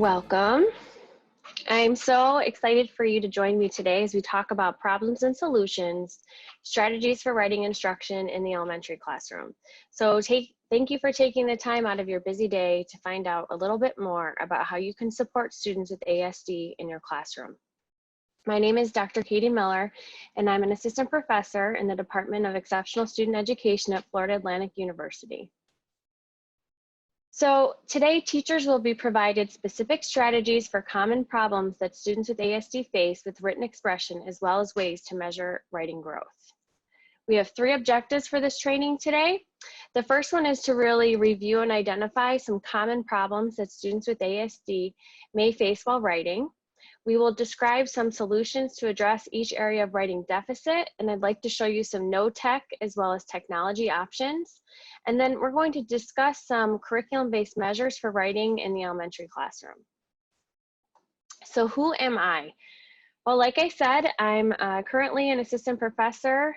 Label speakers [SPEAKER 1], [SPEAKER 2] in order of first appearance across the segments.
[SPEAKER 1] Welcome. I'm so excited for you to join me today as we talk about problems and solutions, strategies for writing instruction in the elementary classroom. So thank you for taking the time out of your busy day to find out a little bit more about how you can support students with ASD in your classroom. My name is Dr. Katie Miller, and I'm an assistant professor in the Department of Exceptional Student Education at Florida Atlantic University. So today, teachers will be provided specific strategies for common problems that students with ASD face with written expression, as well as ways to measure writing growth. We have 3 objectives for this training today. The first one is to really review and identify some common problems that students with ASD may face while writing. We will describe some solutions to address each area of writing deficit, and I'd like to show you some no-tech as well as technology options. And then we're going to discuss some curriculum-based measures for writing in the elementary classroom. So who am I? Well, like I said, I'm currently an assistant professor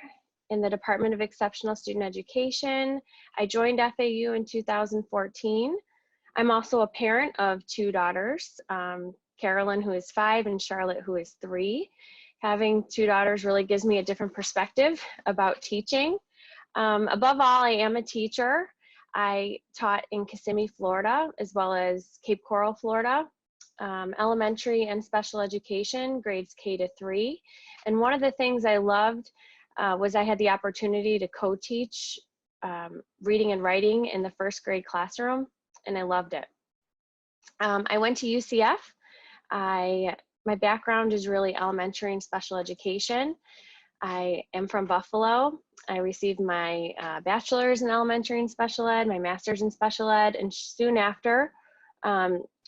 [SPEAKER 1] in the Department of Exceptional Student Education. I joined FAU in 2014. I'm also a parent of 2 daughters, Carolyn, who is 5, and Charlotte, who is 3. Having 2 daughters really gives me a different perspective about teaching. Above all, I am a teacher. I taught in Kissimmee, Florida, as well as Cape Coral, Florida, elementary and special education, grades K to 3. And one of the things I loved was I had the opportunity to co-teach reading and writing in the 1st grade classroom, and I loved it. I went to UCF. My background is really elementary and special education. I am from Buffalo. I received my bachelor's in elementary and special ed, my master's in special ed, and soon after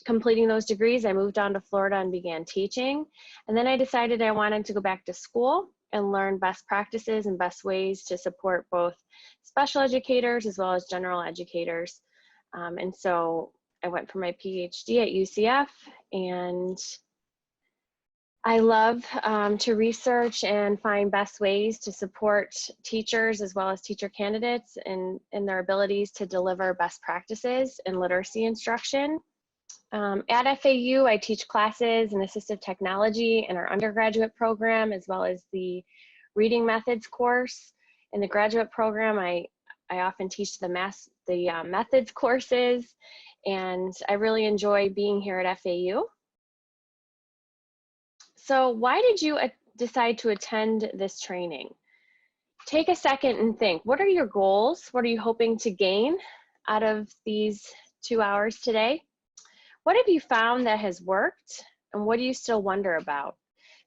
[SPEAKER 1] completing those degrees, I moved on to Florida and began teaching. And then I decided I wanted to go back to school and learn best practices and best ways to support both special educators as well as general educators. And so I went for my PhD at UCF, and I love to research and find best ways to support teachers as well as teacher candidates in their abilities to deliver best practices in literacy instruction. At FAU, I teach classes in assistive technology in our undergraduate program, as well as the reading methods course. In the graduate program, I often teach the methods courses, and I really enjoy being here at FAU. So why did you decide to attend this training? Take a second and think, what are your goals? What are you hoping to gain out of these 2 hours today? What have you found that has worked, and what do you still wonder about?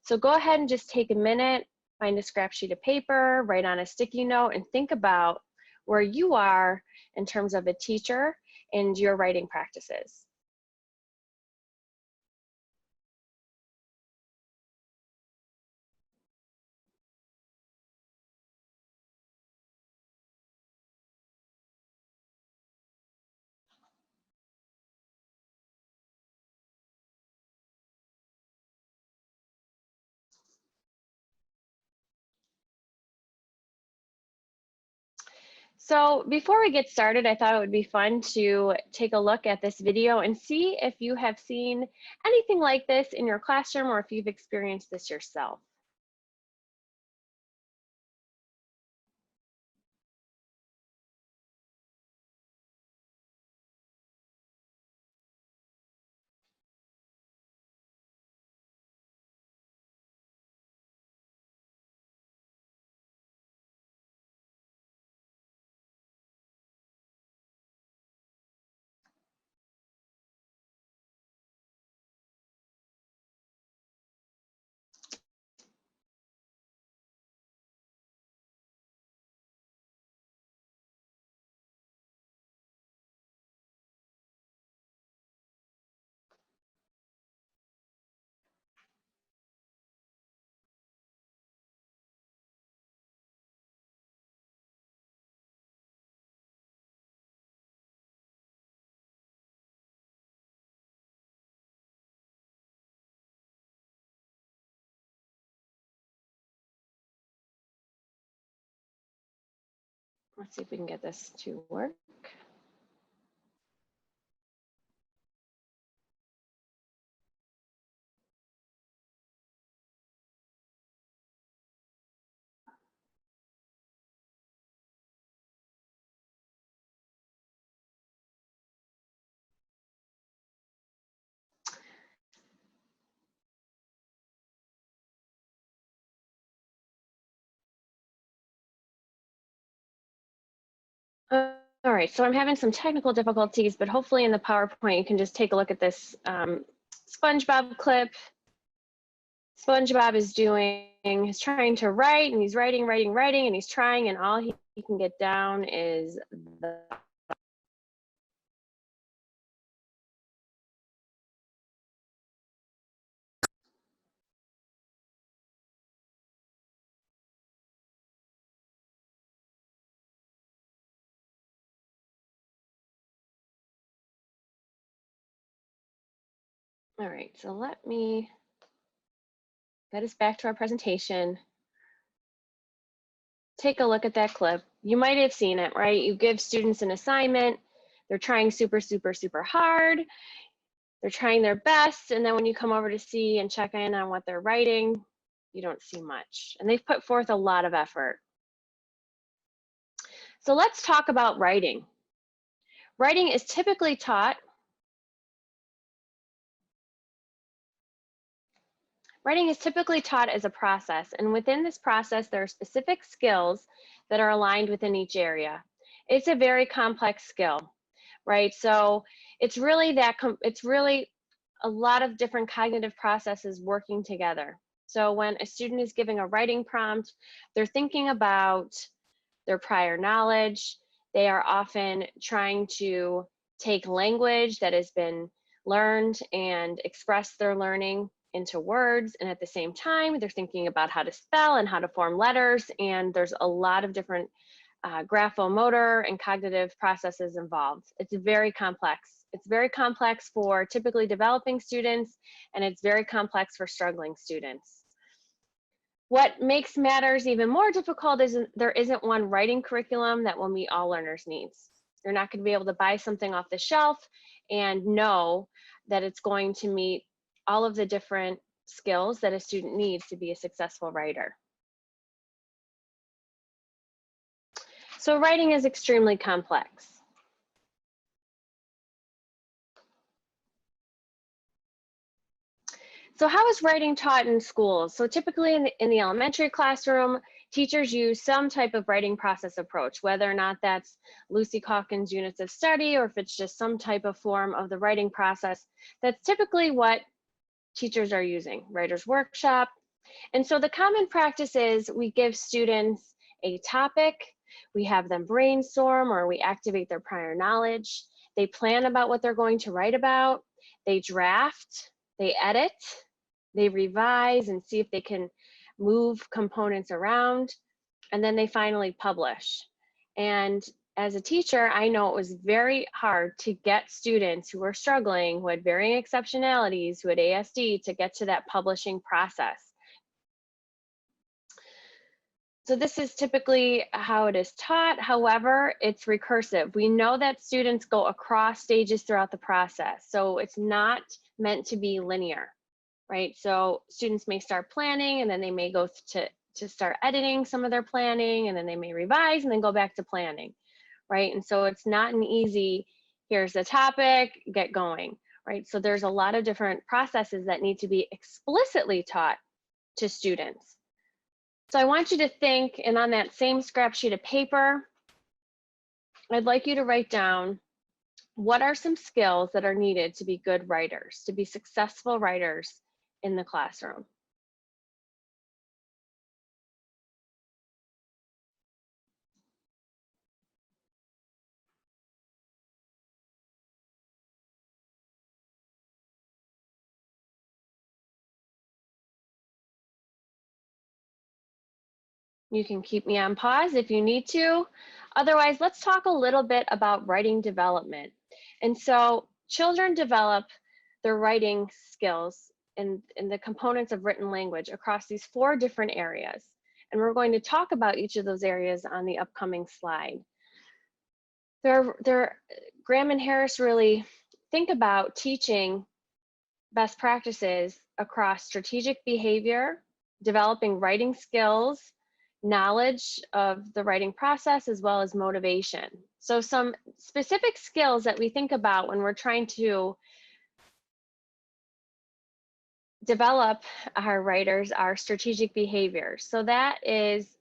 [SPEAKER 1] So go ahead and just take a minute, find a scrap sheet of paper, write on a sticky note, and think about where you are in terms of a teacher and your writing practices. So before we get started, I thought it would be fun to take a look at this video and see if you have seen anything like this in your classroom or if you've experienced this yourself. Let's see if we can get this to work. right, so I'm having some technical difficulties, but hopefully in the PowerPoint, you can just take a look at this SpongeBob clip. SpongeBob is he's trying to write, and he's writing, and he's trying, and all he can get down is the. All right, so let me get us back to our presentation. Take a look at that clip. You might have seen it, right? You give students an assignment. They're trying super, super, super hard. They're trying their best. And then when you come over to see and check in on what they're writing, you don't see much. And they've put forth a lot of effort. So let's talk about writing. Writing is typically taught. Writing is typically taught as a process, and within this process, there are specific skills that are aligned within each area. It's a very complex skill, right? So it's really a lot of different cognitive processes working together. So when a student is giving a writing prompt, they're thinking about their prior knowledge. They are often trying to take language that has been learned and express their learning into words, and at the same time they're thinking about how to spell and how to form letters, and there's a lot of different graphomotor and cognitive processes involved. It's very complex. It's very complex for typically developing students, and it's very complex for struggling students. What makes matters even more difficult is there isn't one writing curriculum that will meet all learners' needs. You're not going to be able to buy something off the shelf and know that it's going to meet all of the different skills that a student needs to be a successful writer. So writing is extremely complex. So how is writing taught in schools? So typically in the elementary classroom, teachers use some type of writing process approach, whether or not that's Lucy Calkins' units of study, or if it's just some type of form of the writing process. That's typically what teachers are using, writer's workshop. And so the common practice is we give students a topic, we have them brainstorm, or we activate their prior knowledge. They plan about what they're going to write about, they draft, they edit, they revise and see if they can move components around, and then they finally publish. And as a teacher, I know it was very hard to get students who were struggling, who had varying exceptionalities, who had ASD, to get to that publishing process. So this is typically how it is taught. However, it's recursive. We know that students go across stages throughout the process, so it's not meant to be linear, right? So students may start planning, and then they may go to start editing some of their planning, and then they may revise and then go back to planning, right? And so it's not an easy, here's the topic, get going, right? So there's a lot of different processes that need to be explicitly taught to students. So I want you to think, and on that same scrap sheet of paper, I'd like you to write down what are some skills that are needed to be good writers, to be successful writers in the classroom. You can keep me on pause if you need to. Otherwise, let's talk a little bit about writing development. And so children develop their writing skills and the components of written language across these 4 different areas. And we're going to talk about each of those areas on the upcoming slide. Graham and Harris really think about teaching best practices across strategic behavior, developing writing skills, knowledge of the writing process, as well as motivation. So some specific skills that we think about when we're trying to develop our writers are strategic behaviors. So that is,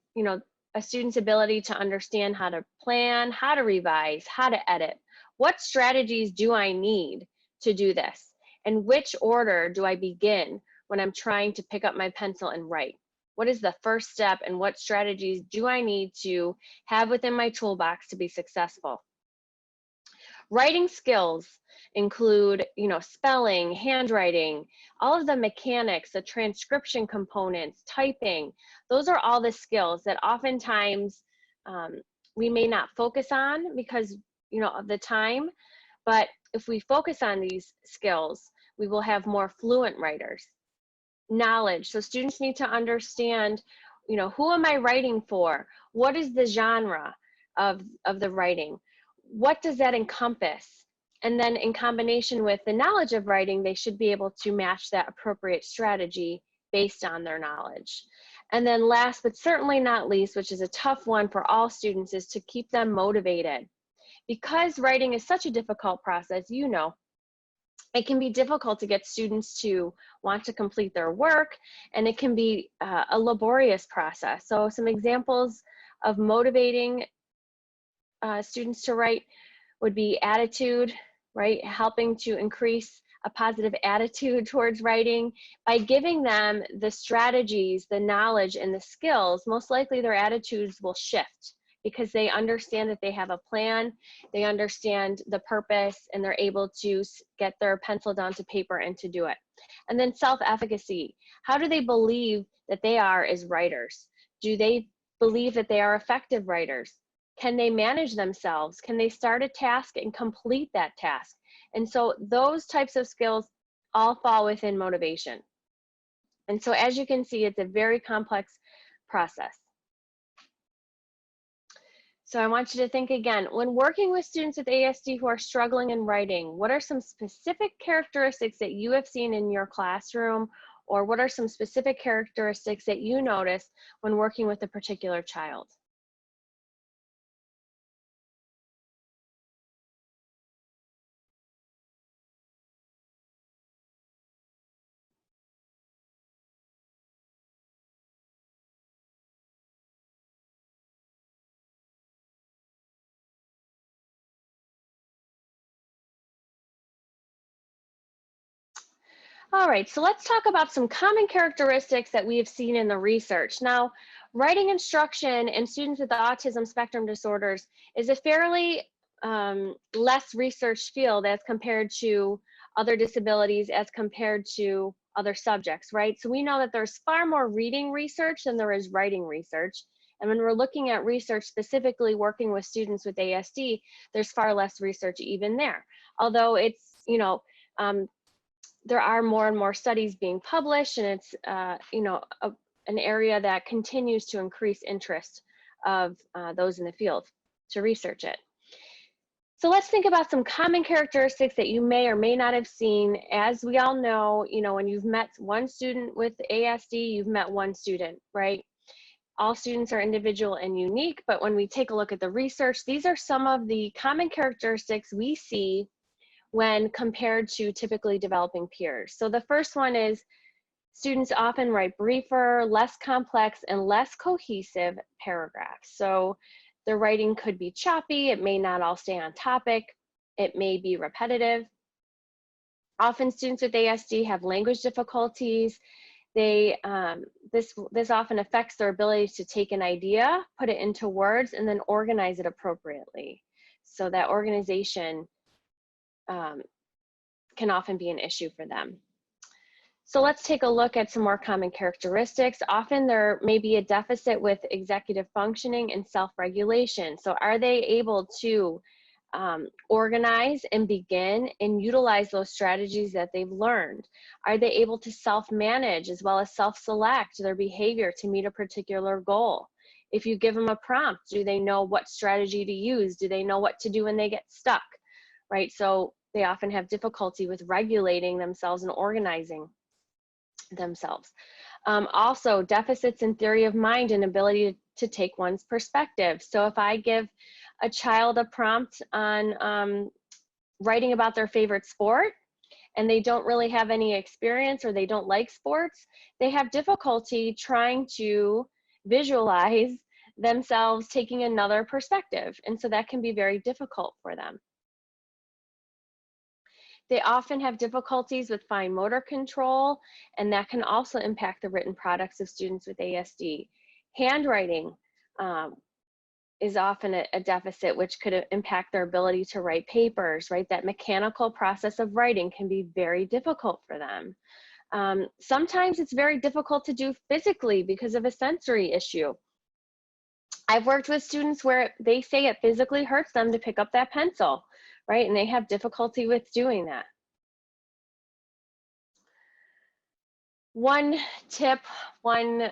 [SPEAKER 1] a student's ability to understand how to plan, how to revise, how to edit. What strategies do I need to do this? And which order do I begin when I'm trying to pick up my pencil and write? What is the first step and what strategies do I need to have within my toolbox to be successful? Writing skills include, spelling, handwriting, all of the mechanics, the transcription components, typing. Those are all the skills that oftentimes we may not focus on because, of the time. But if we focus on these skills, we will have more fluent writers. Knowledge. So students need to understand, who am I writing for? What is the genre of the writing? What does that encompass? And then in combination with the knowledge of writing, they should be able to match that appropriate strategy based on their knowledge. And then last but certainly not least, which is a tough one for all students, is to keep them motivated. Because writing is such a difficult process, it can be difficult to get students to want to complete their work, and it can be a laborious process. So some examples of motivating students to write would be attitude, right? Helping to increase a positive attitude towards writing. By giving them the strategies, the knowledge, and the skills, most likely their attitudes will shift because they understand that they have a plan, they understand the purpose, and they're able to get their pencil down to paper and to do it. And then self-efficacy. How do they believe that they are as writers? Do they believe that they are effective writers? Can they manage themselves? Can they start a task and complete that task? And so those types of skills all fall within motivation. And so as you can see, it's a very complex process. So I want you to think again, when working with students with ASD who are struggling in writing, what are some specific characteristics that you have seen in your classroom, or what are some specific characteristics that you notice when working with a particular child? All right, so let's talk about some common characteristics that we have seen in the research. Now, writing instruction in students with autism spectrum disorders is a fairly less researched field as compared to other disabilities, as compared to other subjects, right? So we know that there's far more reading research than there is writing research. And when we're looking at research specifically working with students with ASD, there's far less research even there. Although it's, there are more and more studies being published, and it's an area that continues to increase interest of those in the field to research it. So let's think about some common characteristics that you may or may not have seen. As we all know, when you've met one student with ASD, you've met one student, right? All students are individual and unique, but when we take a look at the research, these are some of the common characteristics we see when compared to typically developing peers. So the first one is students often write briefer, less complex, and less cohesive paragraphs. So their writing could be choppy, it may not all stay on topic, it may be repetitive. Often students with ASD have language difficulties. This often affects their ability to take an idea, put it into words, and then organize it appropriately. So that organization can often be an issue for them. So let's take a look at some more common characteristics. Often there may be a deficit with executive functioning and self-regulation. So are they able to organize and begin and utilize those strategies that they've learned? Are they able to self-manage as well as self-select their behavior to meet a particular goal? If you give them a prompt, do they know what strategy to use? Do they know what to do when they get stuck, right? So they often have difficulty with regulating themselves and organizing themselves. Also, deficits in theory of mind and ability to take one's perspective. So if I give a child a prompt on writing about their favorite sport, and they don't really have any experience or they don't like sports, they have difficulty trying to visualize themselves taking another perspective. And so that can be very difficult for them. They often have difficulties with fine motor control, and that can also impact the written products of students with ASD. Handwriting is often a deficit, which could impact their ability to write papers, right? That mechanical process of writing can be very difficult for them. Sometimes it's very difficult to do physically because of a sensory issue. I've worked with students where they say it physically hurts them to pick up that pencil, right? And they have difficulty with doing that. One tip, one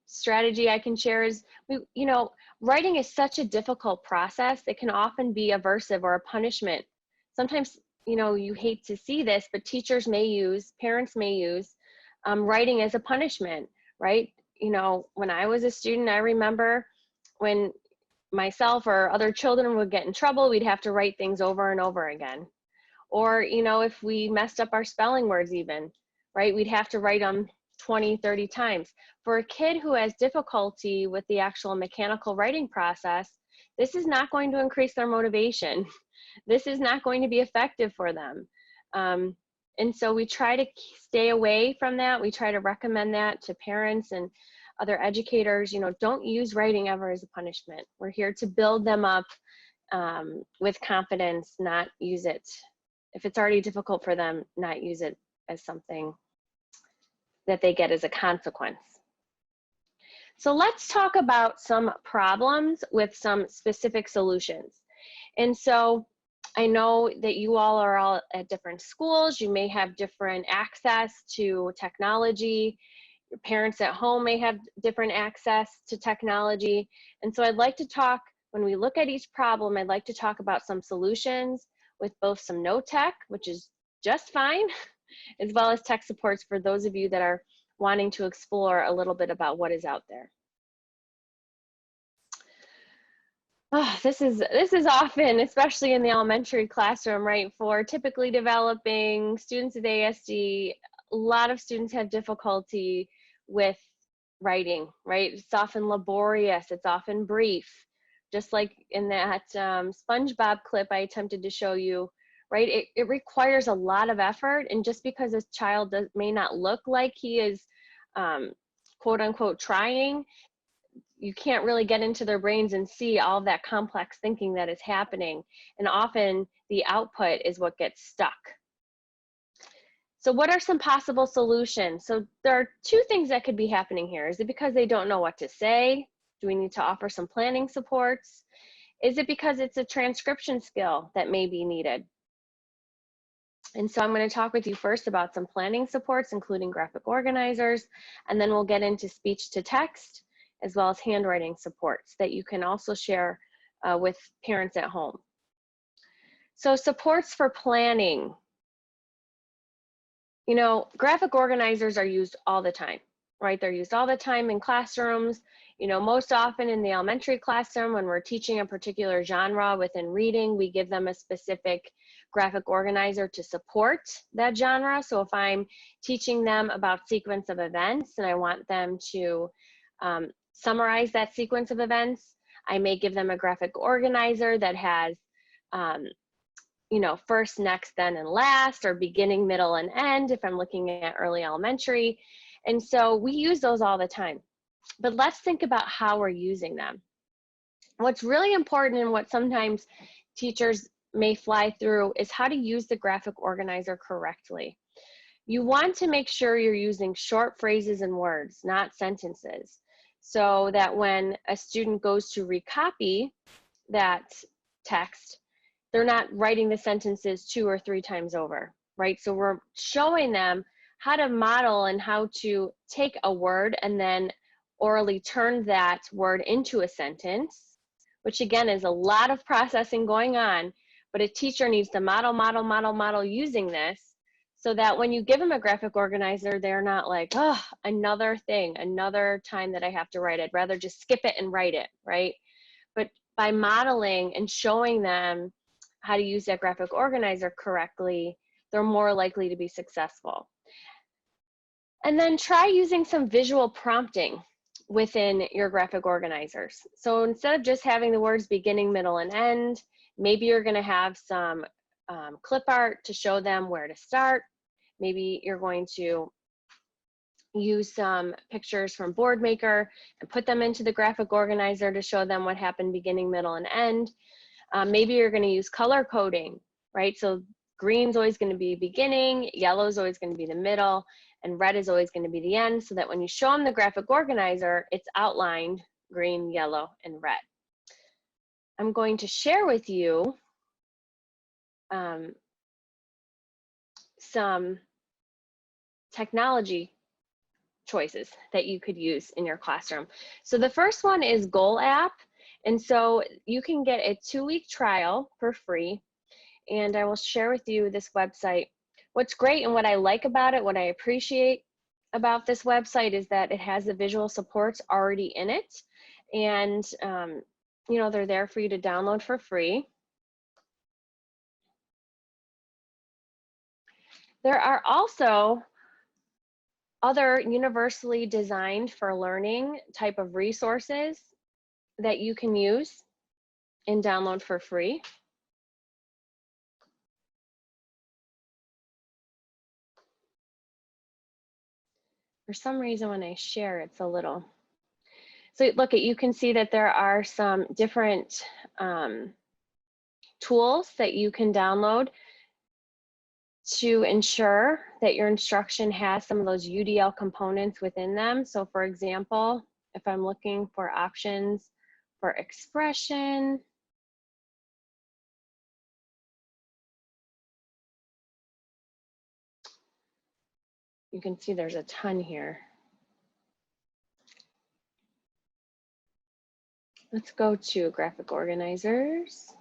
[SPEAKER 1] strategy I can share is, writing is such a difficult process. It can often be aversive or a punishment. Sometimes, you hate to see this, but teachers may use, parents may use writing as a punishment, right? When I was a student, I remember when myself or other children would get in trouble, we'd have to write things over and over again. Or, if we messed up our spelling words even, right, we'd have to write them 20, 30 times. For a kid who has difficulty with the actual mechanical writing process, this is not going to increase their motivation. This is not going to be effective for them. And so we try to stay away from that. We try to recommend that to parents and other educators. Don't use writing ever as a punishment. We're here to build them up with confidence, not use it. If it's already difficult for them, not use it as something that they get as a consequence. So let's talk about some problems with some specific solutions. And so I know that you all are all at different schools. You may have different access to technology. Your parents at home may have different access to technology. And so I'd like to talk, when we look at each problem, I'd like to talk about some solutions with both some no tech, which is just fine, as well as tech supports for those of you that are wanting to explore a little bit about what is out there. Oh, this is often, especially in the elementary classroom, right, for typically developing students with ASD, a lot of students have difficulty with writing, right? It's often laborious, it's often brief. Just like in that SpongeBob clip I attempted to show you, right? It requires a lot of effort, and just because a child may not look like he is quote unquote trying, you can't really get into their brains and see all that complex thinking that is happening. And often the output is what gets stuck. So what are some possible solutions? So there are two things that could be happening here. Is it because they don't know what to say? Do we need to offer some planning supports? Is it because it's a transcription skill that may be needed? And so I'm going to talk with you first about some planning supports, including graphic organizers, and then we'll get into speech to text, as well as handwriting supports that you can also share with parents at home. So supports for planning. Graphic organizers are used all the time, right? They're used all the time in classrooms. Most often in the elementary classroom, when we're teaching a particular genre within reading, we give them a specific graphic organizer to support that genre. So if I'm teaching them about sequence of events and I want them to summarize that sequence of events, I may give them a graphic organizer that has first, next, then, and last, or beginning, middle, and end if I'm looking at early elementary. And so we use those all the time. But let's think about how we're using them. What's really important, and what sometimes teachers may fly through, is how to use the graphic organizer correctly. You want to make sure you're using short phrases and words, not sentences, so that when a student goes to recopy that text, they're not writing the sentences 2 or 3 times over, right? So we're showing them how to model and how to take a word and then orally turn that word into a sentence, which again is a lot of processing going on, but a teacher needs to model using this, so that when you give them a graphic organizer, they're not like, oh, another thing, another time that I have to write it. I'd rather just skip it and write it, right? But by modeling and showing them how to use that graphic organizer correctly, they're more likely to be successful. And then try using some visual prompting. within your graphic organizers. So instead of just having the words beginning, middle, and end, maybe you're going to have some clip art to show them where to start. Maybe you're going to use some pictures from Boardmaker and put them into the graphic organizer to show them what happened beginning, middle, and end. Maybe you're going to use color coding, right? So green's always going to be beginning, yellow is always going to be the middle, and red is always going to be the end, so that when you show them the graphic organizer, it's outlined green, yellow, and red. I'm going to share with you some technology choices that you could use in your classroom. So the first one is Goal App. And so you can get a 2-week trial for free. And I will share with you this website. What's great and what I like about it, what I appreciate about this website is that it has the visual supports already in it. And, you know, they're there for you to download for free. There are also other universally designed for learning type of resources that you can use and download for free. For some reason when I share, it's a little. So look, you can see that there are some different tools that you can download to ensure that your instruction has some of those UDL components within them. So for example, if I'm looking for options for expression, you can see there's a ton here. Let's go to graphic organizers.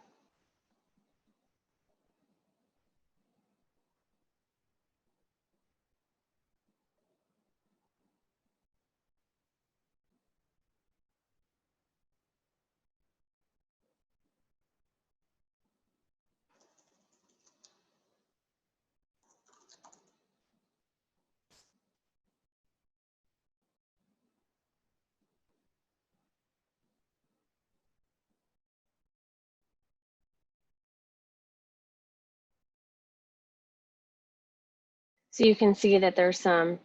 [SPEAKER 1] So you can see that there's some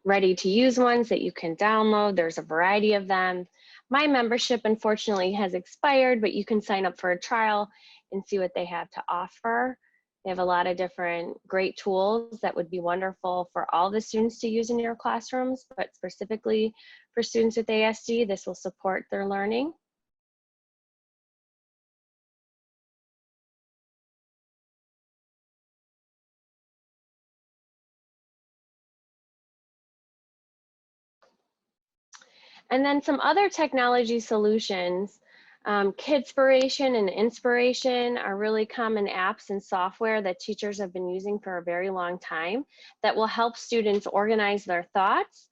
[SPEAKER 1] ready to use ones that you can download. There's a variety of them. My membership unfortunately has expired, but you can sign up for a trial and see what they have to offer. They have a lot of different great tools that would be wonderful for all the students to use in your classrooms, but specifically for students with ASD, this will support their learning. And then some other technology solutions, Kidspiration and Inspiration are really common apps and software that teachers have been using for a very long time that will help students organize their thoughts.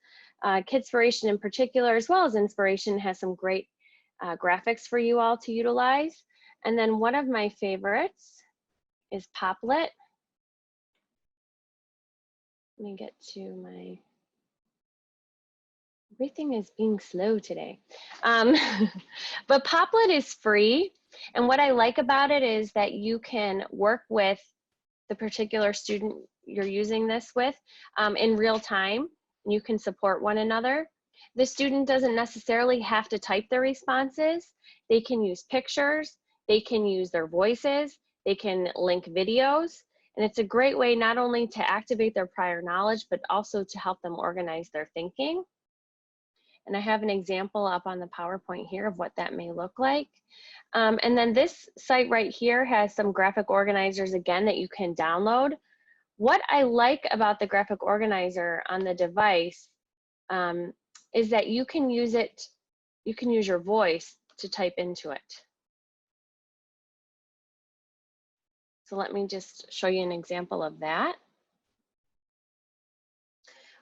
[SPEAKER 1] Kidspiration in particular, as well as Inspiration, has some great graphics for you all to utilize. And then one of my favorites is Poplet. Let me get to my... Everything is being slow today. But Poplet is free. And what I like about it is that you can work with the particular student you're using this with in real time. You can support one another. The student doesn't necessarily have to type their responses. They can use pictures. They can use their voices. They can link videos. And it's a great way not only to activate their prior knowledge, but also to help them organize their thinking. And I have an example up on the PowerPoint here of what that may look like. And then this site right here has some graphic organizers again that you can download. What I like about the graphic organizer on the device is that you can use it, you can use your voice to type into it. So let me just show you an example of that.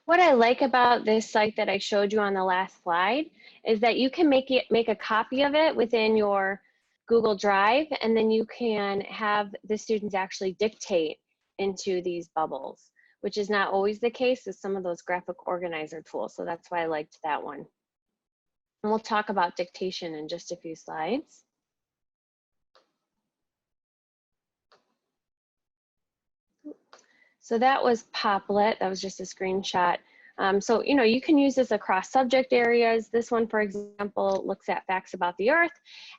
[SPEAKER 1] What I like about this site that I showed you on the last slide is that you can make a copy of it within your Google Drive, and then you can have the students actually dictate into these bubbles, which is not always the case with some of those graphic organizer tools. So that's why I liked that one. And we'll talk about dictation in just a few slides. So that was Poplet. That was just a screenshot. So, you know, you can use this across subject areas. This one, for example, looks at facts about the earth.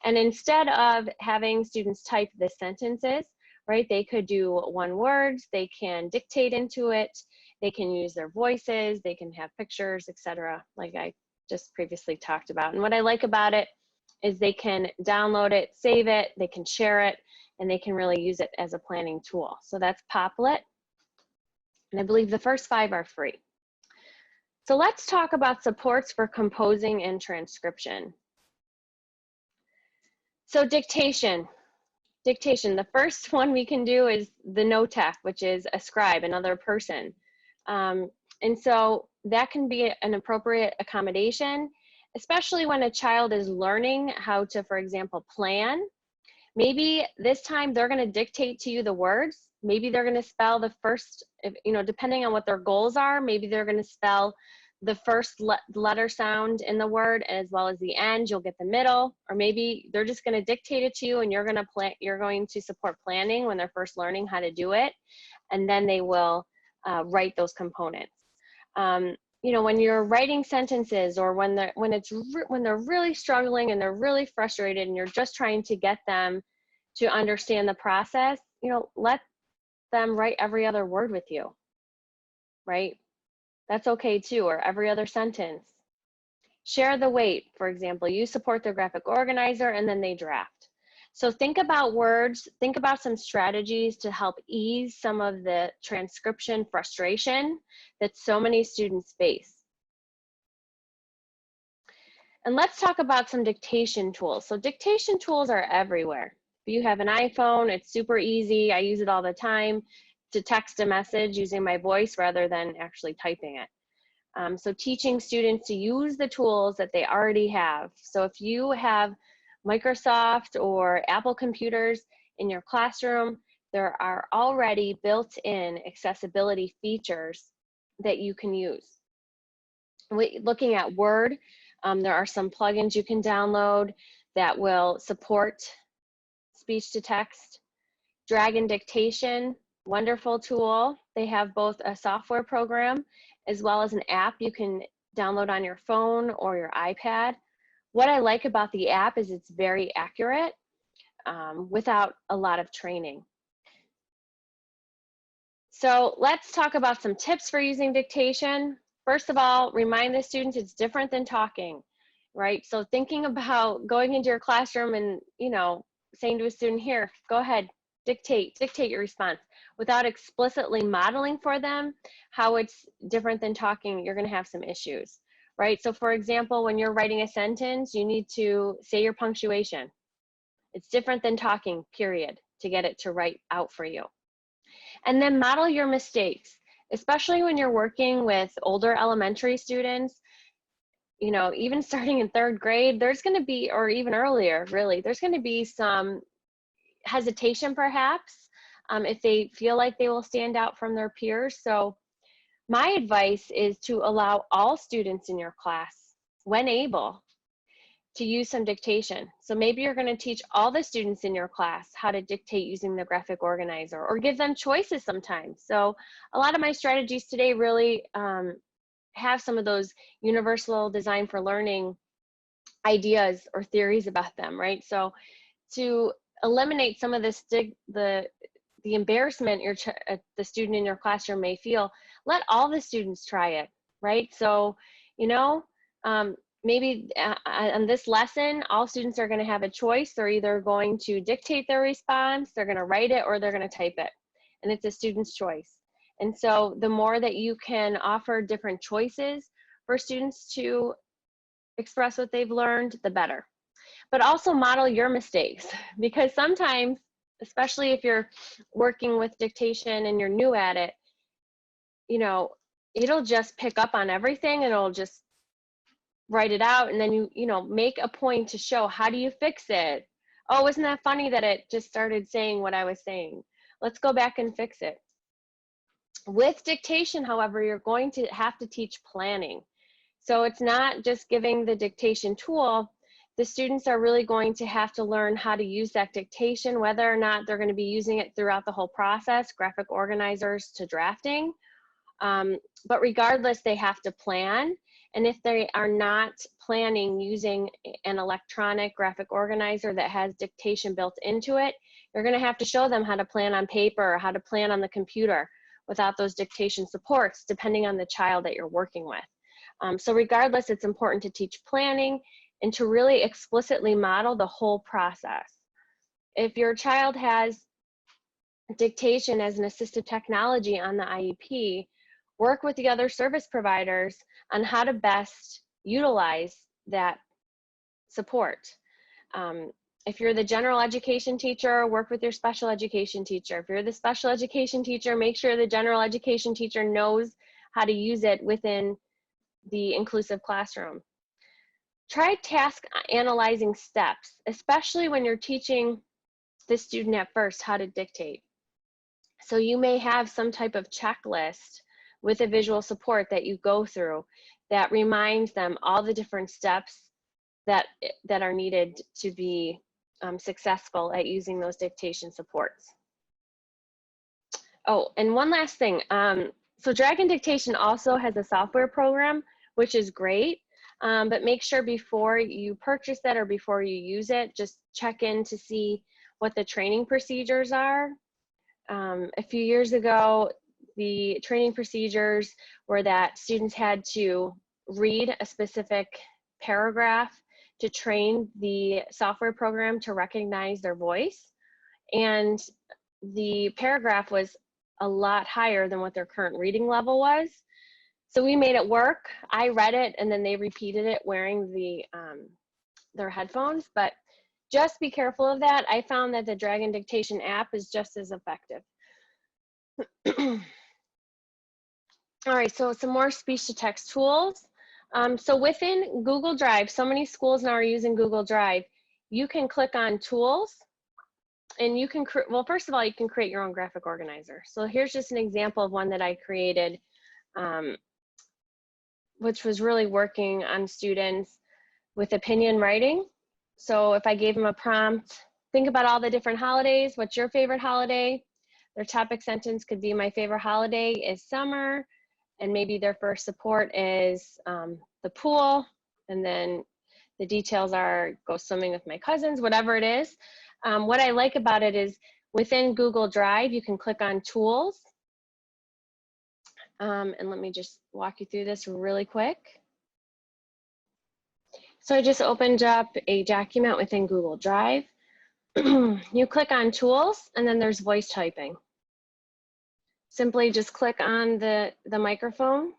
[SPEAKER 1] And instead of having students type the sentences, right, they could do one words, they can dictate into it, they can use their voices, they can have pictures, etc., like I just previously talked about. And what I like about it is they can download it, save it, they can share it, and they can really use it as a planning tool. So that's Poplet. And I believe the first 5 are free. So let's talk about supports for composing and transcription. So dictation. The first one we can do is the no-tech, which is a scribe, another person. And so that can be an appropriate accommodation, especially when a child is learning how to, for example, plan. Maybe this time they're going to dictate to you the words. Maybe they're going to spell the first, you know, depending on what their goals are, maybe they're going to spell the first letter sound in the word as well as the end. You'll get the middle, or maybe they're just going to dictate it to you and you're going to support planning when they're first learning how to do it. And then they will write those components. You know, when you're writing sentences, or when they're really struggling and they're really frustrated and you're just trying to get them to understand the process, you know, let them write every other word with you, right? That's okay too, or every other sentence. Share the weight, for example. You support the graphic organizer and then they draft. So think about words, think about some strategies to help ease some of the transcription frustration that so many students face. And let's talk about some dictation tools. So dictation tools are everywhere. If you have an iPhone, it's super easy. I use it all the time to text a message using my voice rather than actually typing it. So teaching students to use the tools that they already have. So if you have Microsoft or Apple computers in your classroom, there are already built-in accessibility features that you can use. Looking at Word, there are some plugins you can download that will support speech to text. Dragon Dictation, wonderful tool. They have both a software program as well as an app you can download on your phone or your iPad. What I like about the app is it's very accurate without a lot of training. So let's talk about some tips for using dictation. First of all, remind the students it's different than talking, right? So thinking about going into your classroom and, you know, saying to a student, here, go ahead, dictate your response, without explicitly modeling for them how it's different than talking, you're going to have some issues, right? So for example, when you're writing a sentence, you need to say your punctuation. It's different than talking, period, to get it to write out for you. And then model your mistakes, especially when you're working with older elementary students. You know, even starting in 3rd grade, there's going to be, or even earlier, really, there's going to be some hesitation perhaps if they feel like they will stand out from their peers. So my advice is to allow all students in your class, when able, to use some dictation. So maybe you're going to teach all the students in your class how to dictate using the graphic organizer, or give them choices sometimes. So a lot of my strategies today really have some of those universal design for learning ideas or theories about them, right? So to eliminate some of the embarrassment the student in your classroom may feel, let all the students try it, right? So, you know, maybe on this lesson, all students are going to have a choice. They're either going to dictate their response, they're going to write it, or they're going to type it. And it's a student's choice. And so the more that you can offer different choices for students to express what they've learned, the better. But also model your mistakes, because sometimes, especially if you're working with dictation and you're new at it, you know, it'll just pick up on everything and it'll just write it out, and then you know, make a point to show, how do you fix it? Oh, isn't that funny that it just started saying what I was saying? Let's go back and fix it. With dictation, however, you're going to have to teach planning. So it's not just giving the dictation tool. The students are really going to have to learn how to use that dictation, whether or not they're going to be using it throughout the whole process, graphic organizers to drafting. But regardless, they have to plan. And if they are not planning using an electronic graphic organizer that has dictation built into it, you're going to have to show them how to plan on paper or how to plan on the computer without those dictation supports, depending on the child that you're working with. So regardless, it's important to teach planning and to really explicitly model the whole process. If your child has dictation as an assistive technology on the IEP, work with the other service providers on how to best utilize that support. If you're the general education teacher, work with your special education teacher. If you're the special education teacher, make sure the general education teacher knows how to use it within the inclusive classroom. Try task analyzing steps, especially when you're teaching the student at first how to dictate. So you may have some type of checklist with a visual support that you go through that reminds them all the different steps that are needed to be successful at using those dictation supports. Oh, and one last thing. So Dragon Dictation also has a software program, which is great, but make sure before you purchase that or before you use it, just check in to see what the training procedures are. A few years ago, the training procedures were that students had to read a specific paragraph to train the software program to recognize their voice. And the paragraph was a lot higher than what their current reading level was. So we made it work. I read it and then they repeated it wearing their headphones, but just be careful of that. I found that the Dragon Dictation app is just as effective. All right, so some more speech to text tools. So within Google Drive, so many schools now are using Google Drive. You can click on tools and you can, well, first of all, you can create your own graphic organizer. So here's just an example of one that I created, which was really working on students with opinion writing. So if I gave them a prompt, think about all the different holidays. What's your favorite holiday? Their topic sentence could be, my favorite holiday is summer. And maybe their first support is the pool. And then the details are go swimming with my cousins, whatever it is. What I like about it is within Google Drive, you can click on tools. And let me just walk you through this really quick. So I just opened up a document within Google Drive. You click on tools and then there's voice typing. Simply just click on the microphone.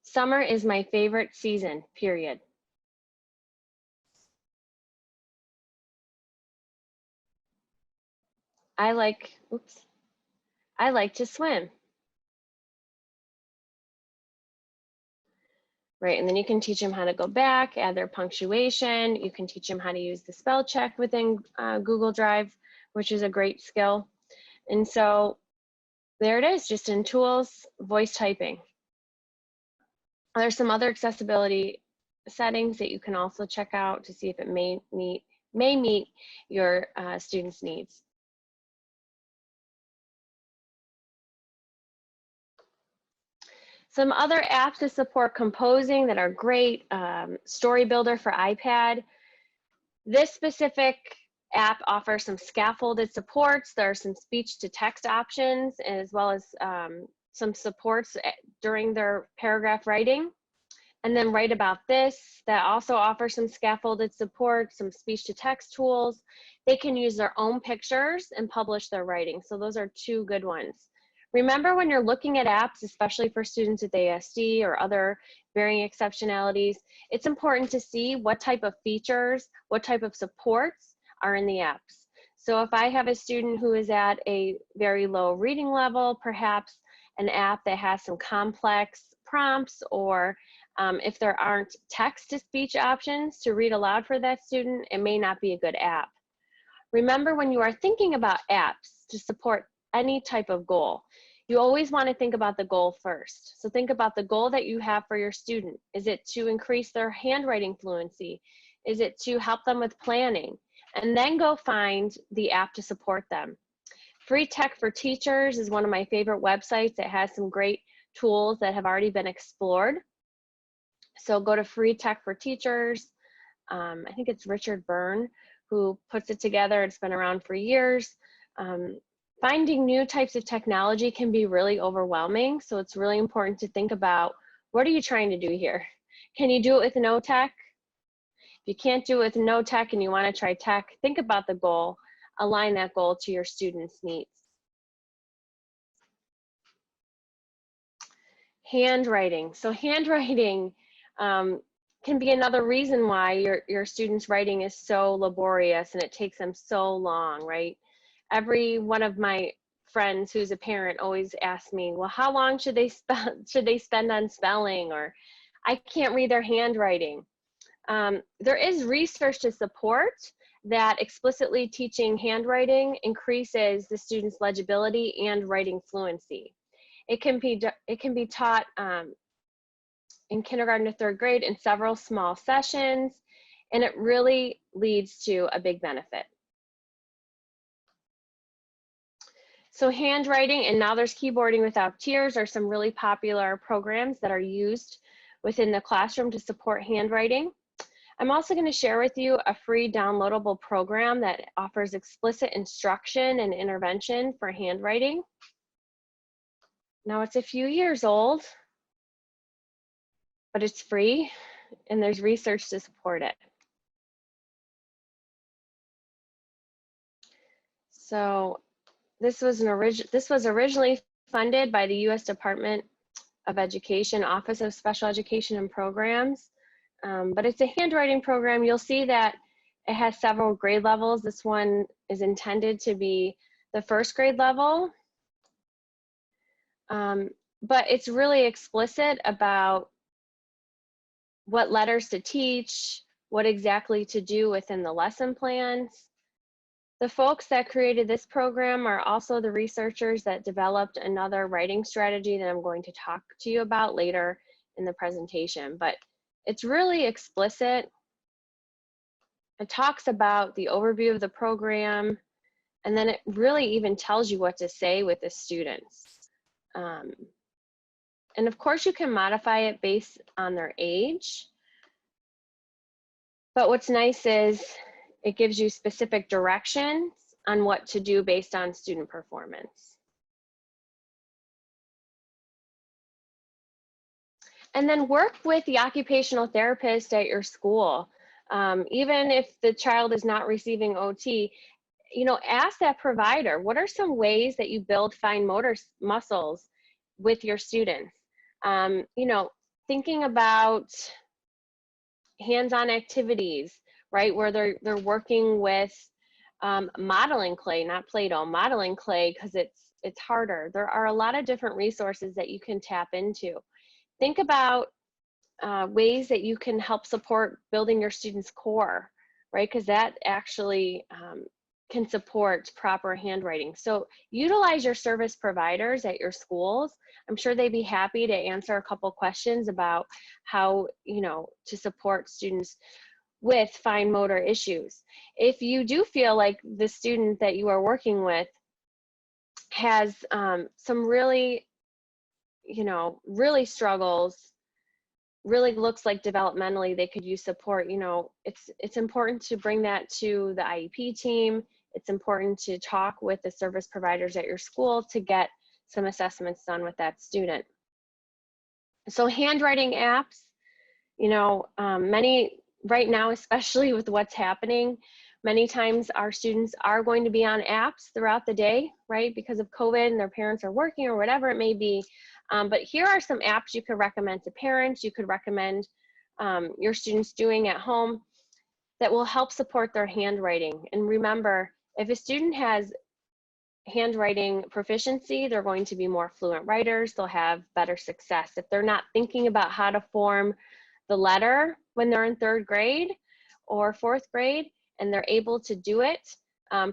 [SPEAKER 1] Summer is my favorite season, period. I like to swim. Right, and then you can teach them how to go back, add their punctuation. You can teach them how to use the spell check within Google Drive, which is a great skill. And so there it is, just in tools, voice typing. There's some other accessibility settings that you can also check out to see if it may meet your students' needs. Some other apps to support composing that are great, Story Builder for iPad. This specific app offers some scaffolded supports. There are some speech to text options as well as some supports during their paragraph writing. And then Write About This, that also offers some scaffolded support, some speech to text tools. They can use their own pictures and publish their writing. So those are two good ones. Remember, when you're looking at apps, especially for students with ASD or other varying exceptionalities, it's important to see what type of features, what type of supports are in the apps. So if I have a student who is at a very low reading level, perhaps an app that has some complex prompts, or if there aren't text-to-speech options to read aloud for that student, it may not be a good app. Remember, when you are thinking about apps to support any type of goal, you always want to think about the goal first. So think about the goal that you have for your student. Is it to increase their handwriting fluency? Is it to help them with planning? And then go find the app to support them. Free Tech for Teachers is one of my favorite websites. It has some great tools that have already been explored. So go to Free Tech for Teachers. I think it's Richard Byrne who puts it together. It's been around for years. Finding new types of technology can be really overwhelming. So it's really important to think about, what are you trying to do here? Can you do it with no tech? If you can't do it with no tech and you want to try tech, think about the goal. Align that goal to your students' needs. Handwriting. So handwriting can be another reason why your students' writing is so laborious and it takes them so long, right? Every one of my friends who's a parent always asks me, well, how long should they spend on spelling? Or I can't read their handwriting. There is research to support that explicitly teaching handwriting increases the student's legibility and writing fluency. It can be taught in kindergarten to third grade in several small sessions, and it really leads to a big benefit. So handwriting, and now there's keyboarding without tears, are some really popular programs that are used within the classroom to support handwriting. I'm also going to share with you a free downloadable program that offers explicit instruction and intervention for handwriting. Now it's a few years old, but it's free and there's research to support it. So this was originally funded by the U.S. Department of Education, Office of Special Education and Programs, but it's a handwriting program. You'll see that it has several grade levels. This one is intended to be the first grade level, but it's really explicit about what letters to teach, what exactly to do within the lesson plans. The folks that created this program are also the researchers that developed another writing strategy that I'm going to talk to you about later in the presentation, but it's really explicit. It talks about the overview of the program, and then it really even tells you what to say with the students. And of course you can modify it based on their age, but what's nice is it gives you specific directions on what to do based on student performance. And then work with the occupational therapist at your school. Even if the child is not receiving OT, ask that provider, what are some ways that you build fine motor muscles with your students? Thinking about hands-on activities, right, where they're working with modeling clay, not Play-Doh, modeling clay, because it's harder. There are a lot of different resources that you can tap into. Think about ways that you can help support building your students' core, right, because that actually can support proper handwriting. So utilize your service providers at your schools. I'm sure they'd be happy to answer a couple questions about how, to support students with fine motor issues. If you do feel like the student that you are working with has some really, really struggles, really looks like developmentally they could use support, it's important to bring that to the IEP team. It's important to talk with the service providers at your school to get some assessments done with that student. So handwriting apps, many, right now, especially with what's happening, many times our students are going to be on apps throughout the day, right, because of COVID and their parents are working or whatever it may be. But here are some apps you could recommend to parents, you could recommend your students doing at home that will help support their handwriting. And remember, if a student has handwriting proficiency, they're going to be more fluent writers, they'll have better success. If they're not thinking about how to form the letter when they're in third grade or fourth grade, and they're able to do it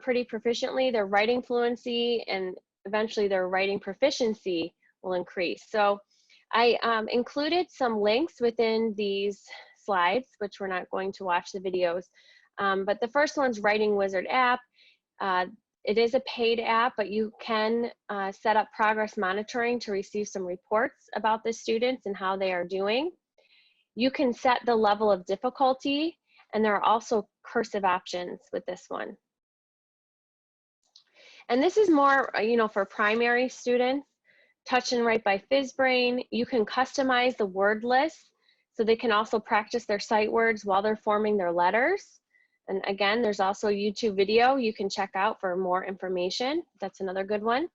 [SPEAKER 1] pretty proficiently, their writing fluency and eventually their writing proficiency will increase. So I included some links within these slides, which we're not going to watch the videos. But the first one's Writing Wizard app. It is a paid app, but you can set up progress monitoring to receive some reports about the students and how they are doing. You can set the level of difficulty, and there are also cursive options with this one. And this is more, for primary students. Touch and Write by FizzBrain. You can customize the word list so they can also practice their sight words while they're forming their letters. And again, there's also a YouTube video you can check out for more information. That's another good one.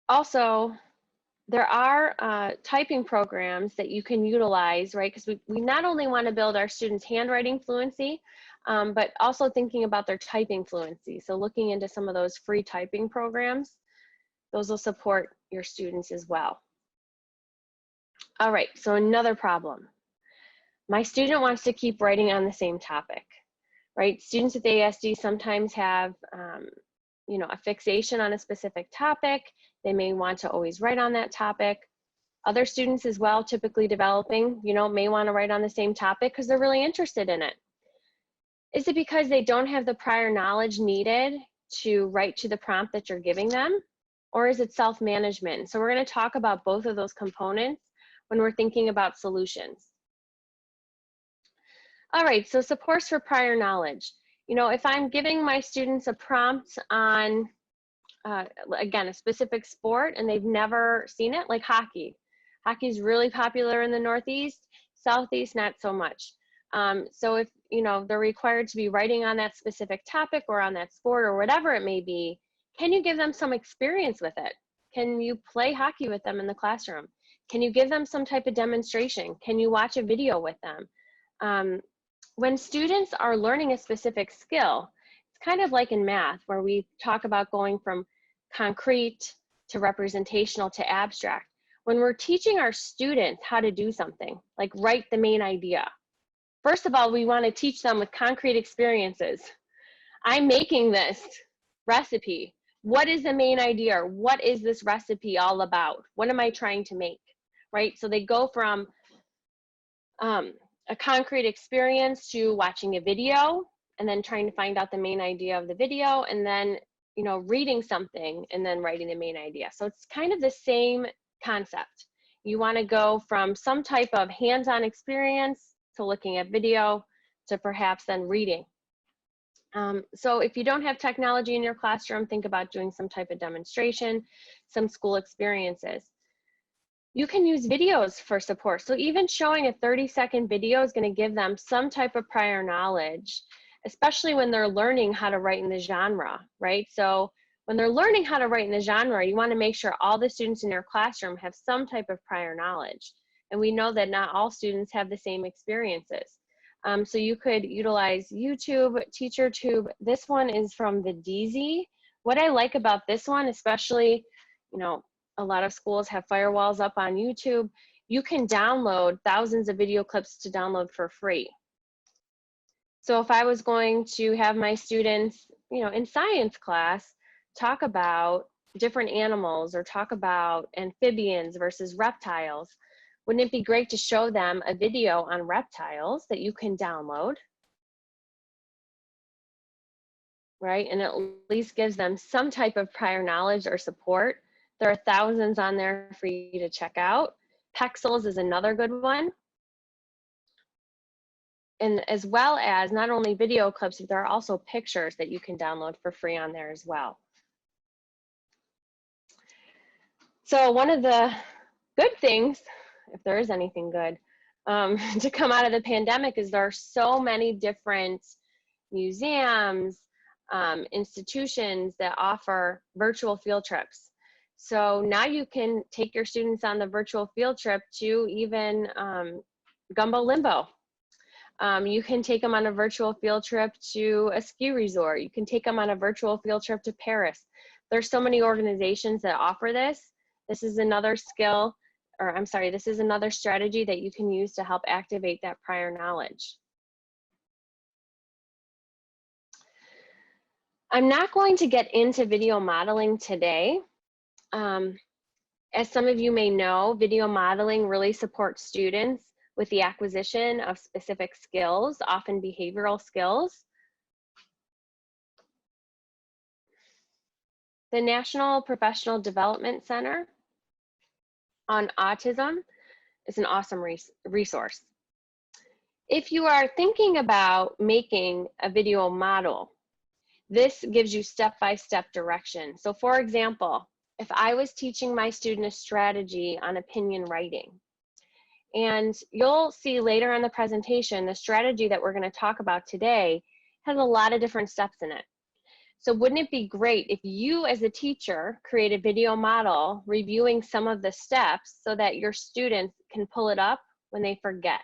[SPEAKER 1] Also, there are typing programs that you can utilize, right? Because we not only want to build our students' handwriting fluency, but also thinking about their typing fluency. So looking into some of those free typing programs, those will support your students as well. All right, so another problem. My student wants to keep writing on the same topic, right? Students with ASD sometimes have, a fixation on a specific topic. They may want to always write on that topic. Other students as well, typically developing, may want to write on the same topic because they're really interested in it. Is it because they don't have the prior knowledge needed to write to the prompt that you're giving them? Or is it self-management? So we're going to talk about both of those components when we're thinking about solutions. All right, so supports for prior knowledge. If I'm giving my students a prompt on, again, a specific sport and they've never seen it, like hockey. Hockey is really popular in the Northeast, Southeast, not so much. So if, they're required to be writing on that specific topic or on that sport or whatever it may be, can you give them some experience with it? Can you play hockey with them in the classroom? Can you give them some type of demonstration? Can you watch a video with them? When students are learning a specific skill, it's kind of like in math where we talk about going from concrete to representational to abstract. When we're teaching our students how to do something, like write the main idea, first of all, we want to teach them with concrete experiences. I'm making this recipe. What is the main idea? What is this recipe all about? What am I trying to make, right? So they go from a concrete experience to watching a video and then trying to find out the main idea of the video and then, reading something and then writing the main idea. So it's kind of the same concept. You want to go from some type of hands-on experience to looking at video to perhaps then reading. So if you don't have technology in your classroom, think about doing some type of demonstration, some school experiences. You can use videos for support. So even showing a 30-second video is going to give them some type of prior knowledge, especially when they're learning how to write in the genre, right? So when they're learning how to write in the genre, you want to make sure all the students in your classroom have some type of prior knowledge. And we know that not all students have the same experiences. So you could utilize YouTube, TeacherTube. This one is from the DZ. What I like about this one, especially, a lot of schools have firewalls up on YouTube. You can download thousands of video clips to download for free. So if I was going to have my students, in science class, talk about different animals or talk about amphibians versus reptiles, wouldn't it be great to show them a video on reptiles that you can download, right? And it at least gives them some type of prior knowledge or support. There are thousands on there for you to check out. Pexels is another good one. And as well as not only video clips, but there are also pictures that you can download for free on there as well. So one of the good things, if there is anything good, to come out of the pandemic is there are so many different museums, institutions that offer virtual field trips. So now you can take your students on the virtual field trip to even Gumbo Limbo. You can take them on a virtual field trip to a ski resort. You can take them on a virtual field trip to Paris. There's so many organizations that offer this. This is another skill, or I'm sorry, this is another strategy that you can use to help activate that prior knowledge. I'm not going to get into video modeling today. As some of you may know, video modeling really supports students with the acquisition of specific skills, often behavioral skills. The National Professional Development Center on Autism is an awesome resource. If you are thinking about making a video model, this gives you step-by-step direction. So for example, if I was teaching my student a strategy on opinion writing, and you'll see later in the presentation, the strategy that we're going to talk about today has a lot of different steps in it. So wouldn't it be great if you as a teacher create a video model reviewing some of the steps so that your students can pull it up when they forget,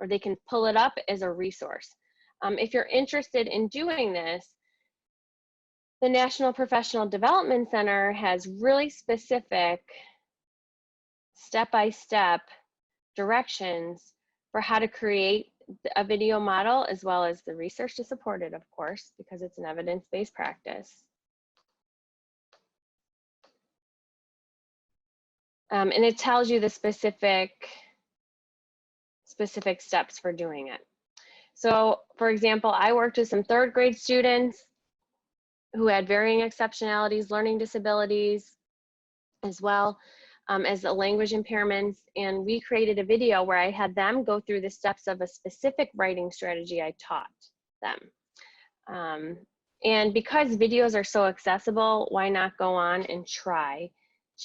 [SPEAKER 1] or they can pull it up as a resource. If you're interested in doing this, the National Professional Development Center has really specific step-by-step directions for how to create a video model, as well as the research to support it, of course, because it's an evidence-based practice. And it tells you the specific steps for doing it. So for example, I worked with some 3rd grade students who had varying exceptionalities, learning disabilities, as well as the language impairments. And we created a video where I had them go through the steps of a specific writing strategy I taught them. And because videos are so accessible, why not go on and try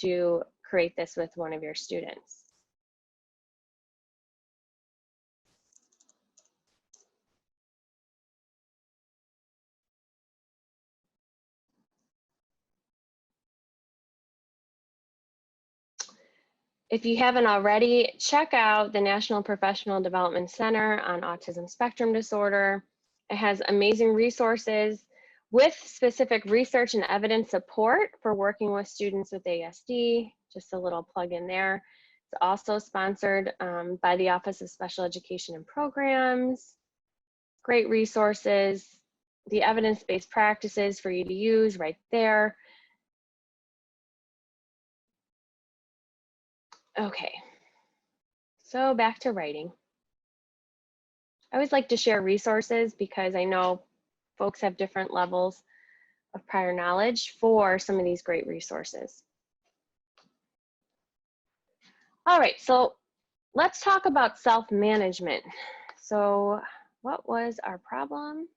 [SPEAKER 1] to create this with one of your students? If you haven't already, check out the National Professional Development Center on Autism Spectrum Disorder. It has amazing resources with specific research and evidence support for working with students with ASD. Just a little plug in there. It's also sponsored by the Office of Special Education and Programs. Great resources, the evidence-based practices for you to use right there. Okay, so back to writing. I always like to share resources because I know folks have different levels of prior knowledge for some of these great resources. All right, so let's talk about self-management. So what was our problem?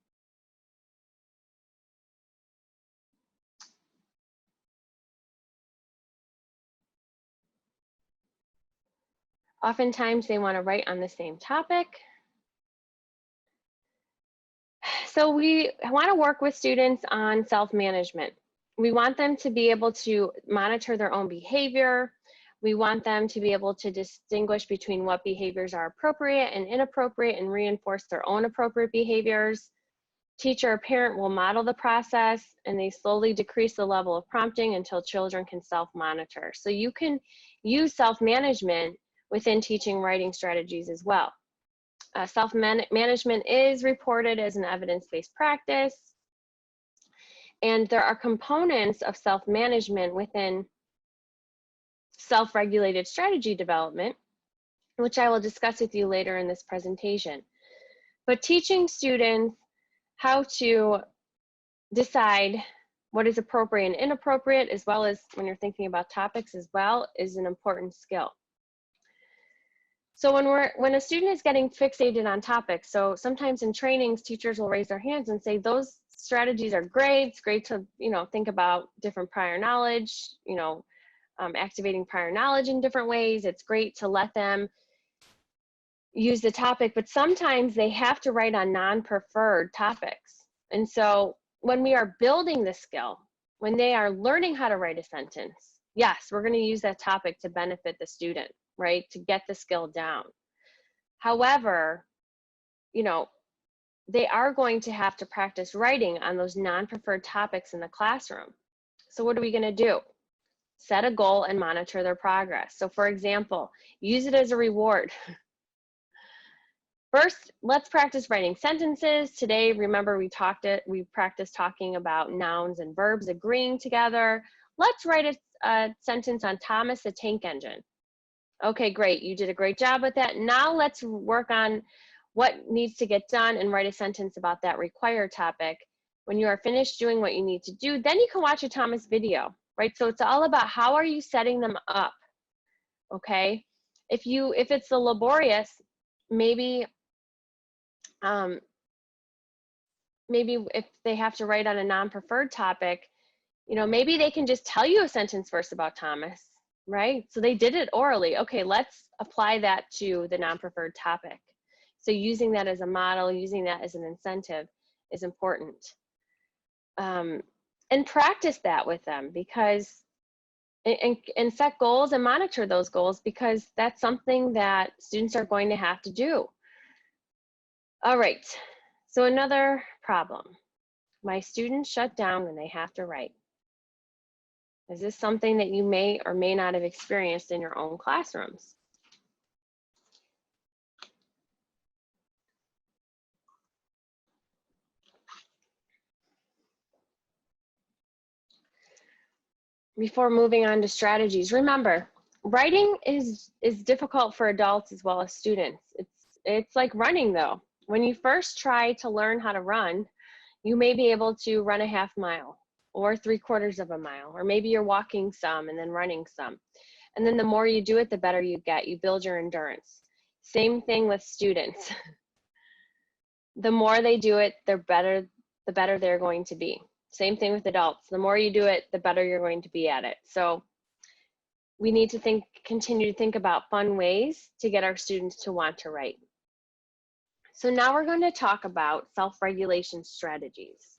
[SPEAKER 1] Oftentimes they want to write on the same topic. So we want to work with students on self-management. We want them to be able to monitor their own behavior. We want them to be able to distinguish between what behaviors are appropriate and inappropriate and reinforce their own appropriate behaviors. Teacher or parent will model the process, and they slowly decrease the level of prompting until children can self-monitor. So you can use self-management within teaching writing strategies as well. Self-management is reported as an evidence-based practice, and there are components of self-management within self-regulated strategy development, which I will discuss with you later in this presentation. But teaching students how to decide what is appropriate and inappropriate, as well as when you're thinking about topics as well, is an important skill. So when a student is getting fixated on topics, so sometimes in trainings, teachers will raise their hands and say, those strategies are great. It's great to, think about different prior knowledge, activating prior knowledge in different ways. It's great to let them use the topic, but sometimes they have to write on non-preferred topics. And so when we are building the skill, when they are learning how to write a sentence, yes, we're going to use that topic to benefit the student, right, to get the skill down. However, they are going to have to practice writing on those non-preferred topics in the classroom. So what are we going to do? Set a goal and monitor their progress. So for example, use it as a reward. First, let's practice writing sentences. Today, remember we practiced talking about nouns and verbs agreeing together. Let's write a sentence on Thomas the Tank Engine. Okay, great, you did a great job with that. Now let's work on what needs to get done and write a sentence about that required topic. When you are finished doing what you need to do, then you can watch a Thomas video, right? So it's all about how are you setting them up, okay? If it's a laborious, maybe if they have to write on a non-preferred topic, maybe they can just tell you a sentence first about Thomas, right? So they did it orally. Okay, let's apply that to the non-preferred topic. So using that as a model, using that as an incentive is important. And practice that with them, because, and set goals and monitor those goals, because that's something that students are going to have to do. All right, so another problem. My students shut down when they have to write. Is this something that you may or may not have experienced in your own classrooms? Before moving on to strategies, remember, writing is difficult for adults as well as students. It's like running though. When you first try to learn how to run, you may be able to run a half mile or 3/4 of a mile, or maybe you're walking some and then running some. And then the more you do it, the better you get. You build your endurance. Same thing with students. The more they do it, the better they're going to be. Same thing with adults. The more you do it, the better you're going to be at it. So we need to continue to think about fun ways to get our students to want to write. So now we're going to talk about self-regulation strategies.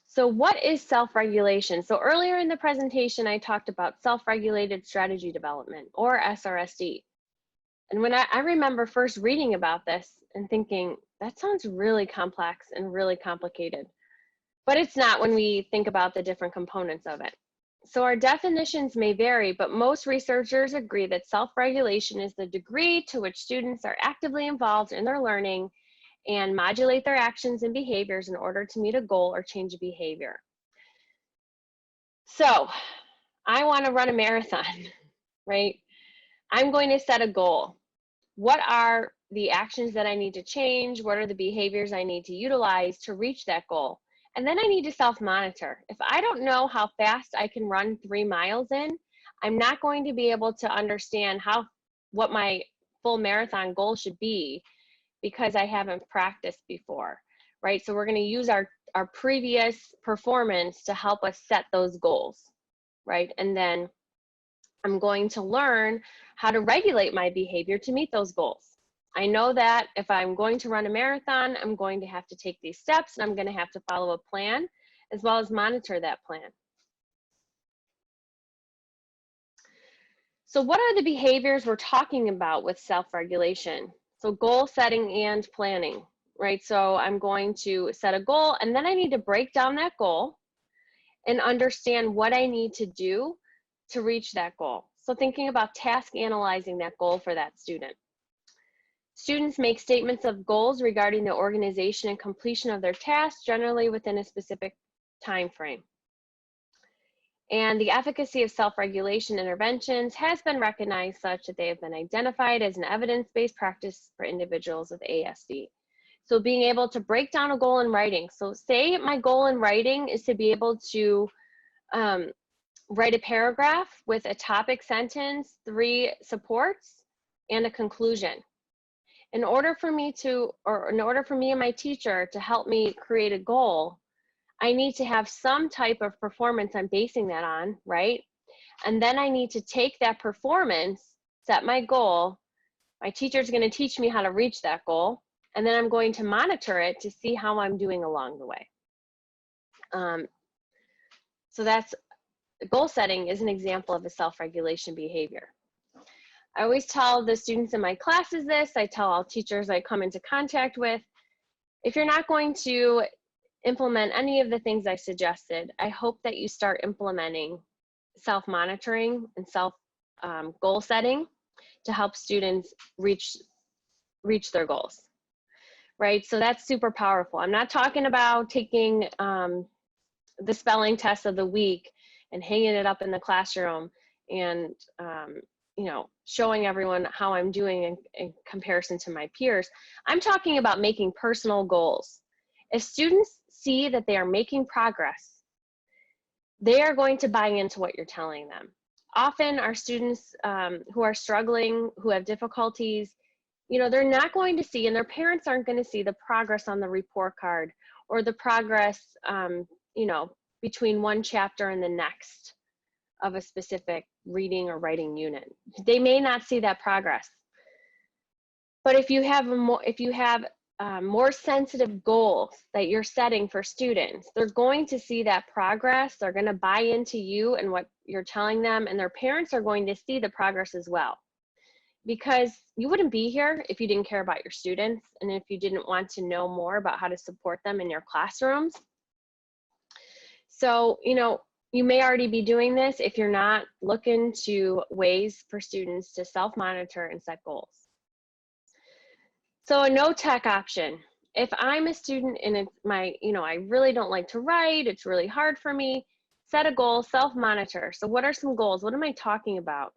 [SPEAKER 1] So what is self-regulation? So earlier in the presentation, I talked about self-regulated strategy development, or SRSD. And when I remember first reading about this and thinking, that sounds really complex and really complicated. But it's not when we think about the different components of it. So our definitions may vary, but most researchers agree that self-regulation is the degree to which students are actively involved in their learning and modulate their actions and behaviors in order to meet a goal or change a behavior. So I want to run a marathon, right? I'm going to set a goal. What are the actions that I need to change? What are the behaviors I need to utilize to reach that goal? And then I need to self-monitor. If I don't know how fast I can run 3 miles in, I'm not going to be able to understand what my full marathon goal should be, because I haven't practiced before, right? So we're going to use our previous performance to help us set those goals, right? And then I'm going to learn how to regulate my behavior to meet those goals. I know that if I'm going to run a marathon, I'm going to have to take these steps, and I'm going to have to follow a plan as well as monitor that plan. So what are the behaviors we're talking about with self-regulation? So goal setting and planning, right? So I'm going to set a goal, and then I need to break down that goal and understand what I need to do to reach that goal. So thinking about task analyzing that goal for that student. Students make statements of goals regarding the organization and completion of their tasks, generally within a specific time frame. And the efficacy of self-regulation interventions has been recognized such that they have been identified as an evidence-based practice for individuals with ASD. So being able to break down a goal in writing. So say my goal in writing is to be able to write a paragraph with a topic sentence, 3 supports, and a conclusion. In order for me and my teacher to help me create a goal, I need to have some type of performance I'm basing that on, right? And then I need to take that performance, set my goal. My teacher's going to teach me how to reach that goal, and then I'm going to monitor it to see how I'm doing along the way. So that's goal setting is an example of a self-regulation behavior. I always tell the students in my classes this, I tell all teachers I come into contact with, if you're not going to implement any of the things I suggested, I hope that you start implementing self-monitoring and goal setting, to help students reach their goals, right? So that's super powerful. I'm not talking about taking the spelling test of the week and hanging it up in the classroom and you know, showing everyone how I'm doing in comparison to my peers. I'm talking about making personal goals. If students see that they are making progress, they are going to buy into what you're telling them. Often our students who are struggling, who have difficulties, you know, they're not going to see, and their parents aren't going to see the progress on the report card or the progress, you know, between one chapter and the next of a specific reading or writing unit. They may not see that progress. But if you have more sensitive goals that you're setting for students, they're going to see that progress. They're going to buy into you and what you're telling them, and their parents are going to see the progress as well. Because you wouldn't be here if you didn't care about your students and if you didn't want to know more about how to support them in your classrooms. So, you know, you may already be doing this. If you're not, look into ways for students to self-monitor and set goals. So a no tech option. If I'm a student and it's you know, I really don't like to write, it's really hard for me, set a goal, self-monitor. So what are some goals? What am I talking about?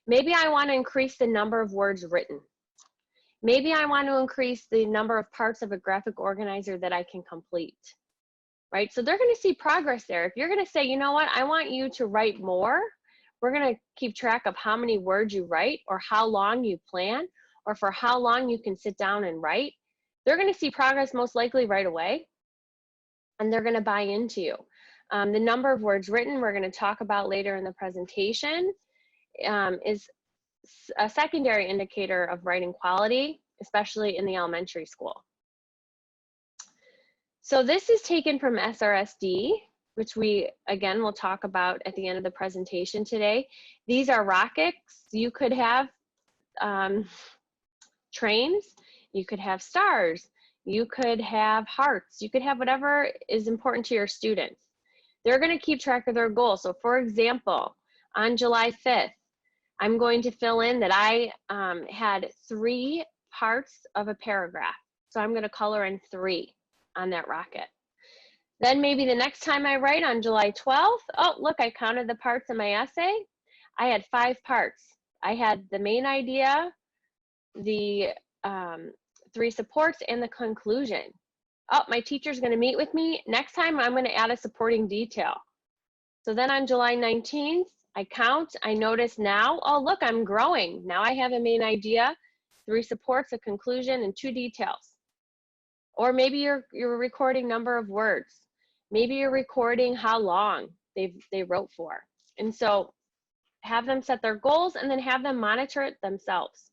[SPEAKER 1] Maybe I want to increase the number of words written. Maybe I want to increase the number of parts of a graphic organizer that I can complete, right? So they're going to see progress there. If you're going to say, you know what, I want you to write more, we're going to keep track of how many words you write or how long you plan or for how long you can sit down and write. They're going to see progress most likely right away, and they're going to buy into you. The number of words written, we're going to talk about later in the presentation, is a secondary indicator of writing quality, especially in the elementary school. So this is taken from SRSD, which we, again, will talk about at the end of the presentation today. These are rockets. You could have trains, you could have stars, you could have hearts, you could have whatever is important to your students. They're going to keep track of their goals. So for example, on July 5th, I'm going to fill in that I had 3 parts of a paragraph. So I'm going to color in 3 on that rocket. Then maybe the next time I write on July 12th, oh, look, I counted the parts in my essay. I had 5 parts. I had the main idea, the 3 supports, and the conclusion. Oh, my teacher's going to meet with me. Next time, I'm going to add a supporting detail. So then on July 19th, I count, I notice now, oh, look, I'm growing. Now I have a main idea, 3 supports, a conclusion, and 2 details. Or maybe you're recording number of words. Maybe you're recording how long they wrote for. And so have them set their goals and then have them monitor it themselves.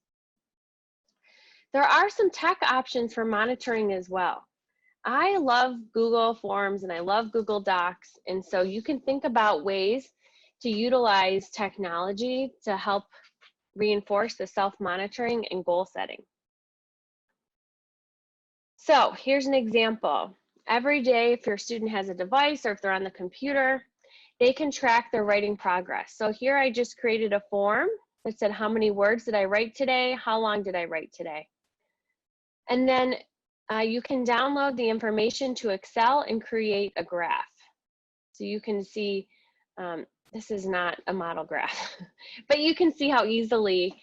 [SPEAKER 1] There are some tech options for monitoring as well. I love Google Forms and I love Google Docs. And so you can think about ways to utilize technology to help reinforce the self-monitoring and goal setting. So here's an example. Every day, if your student has a device or if they're on the computer, they can track their writing progress. So here I just created a form that said how many words did I write today, how long did I write today. And then you can download the information to Excel and create a graph. So you can see, this is not a model graph, but you can see how easily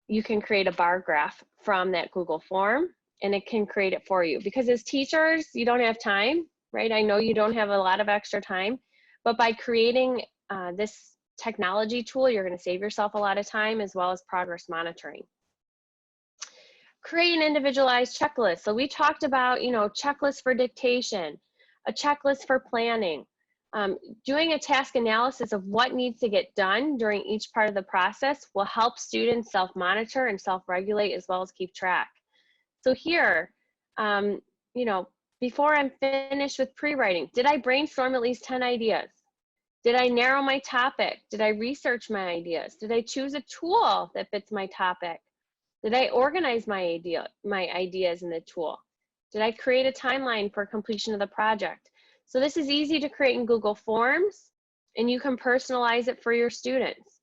[SPEAKER 1] you can create a bar graph from that Google form, and it can create it for you. Because as teachers, you don't have time, right? I know you don't have a lot of extra time, but by creating this technology tool, you're going to save yourself a lot of time as well as progress monitoring. Create an individualized checklist. So we talked about, you know, checklists for dictation, a checklist for planning, doing a task analysis of what needs to get done during each part of the process will help students self-monitor and self-regulate as well as keep track. So here, you know, before I'm finished with pre-writing, did I brainstorm at least 10 ideas? Did I narrow my topic? Did I research my ideas? Did I choose a tool that fits my topic? Did I organize my ideas in the tool? Did I create a timeline for completion of the project? So this is easy to create in Google Forms, and you can personalize it for your students.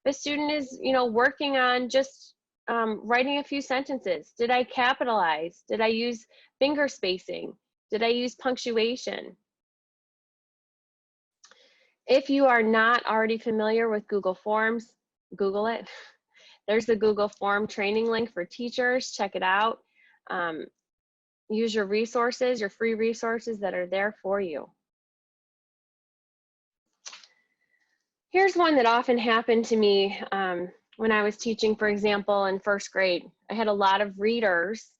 [SPEAKER 1] If a student is, working on just writing a few sentences, did I capitalize? Did I use finger spacing? Did I use punctuation? If you are not already familiar with Google Forms, Google it. There's the Google Form training link for teachers. Check it out. Use your resources, your free resources that are there for you. Here's one that often happened to me when I was teaching, for example, in first grade. I had a lot of readers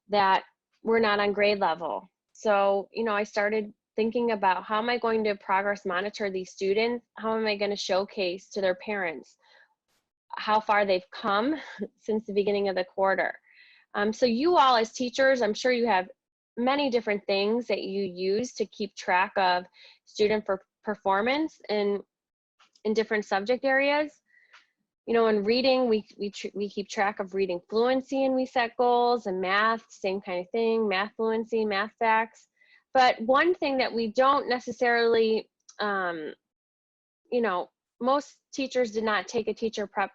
[SPEAKER 1] that were not on grade level. So, I started thinking about, how am I going to progress monitor these students? How am I going to showcase to their parents how far they've come since the beginning of the quarter? So you all as teachers, I'm sure you have many different things that you use to keep track of student performance in different subject areas. In reading, we keep track of reading fluency and we set goals, and math, same kind of thing, math fluency, math facts. But one thing that we don't necessarily, most teachers did not take a teacher prep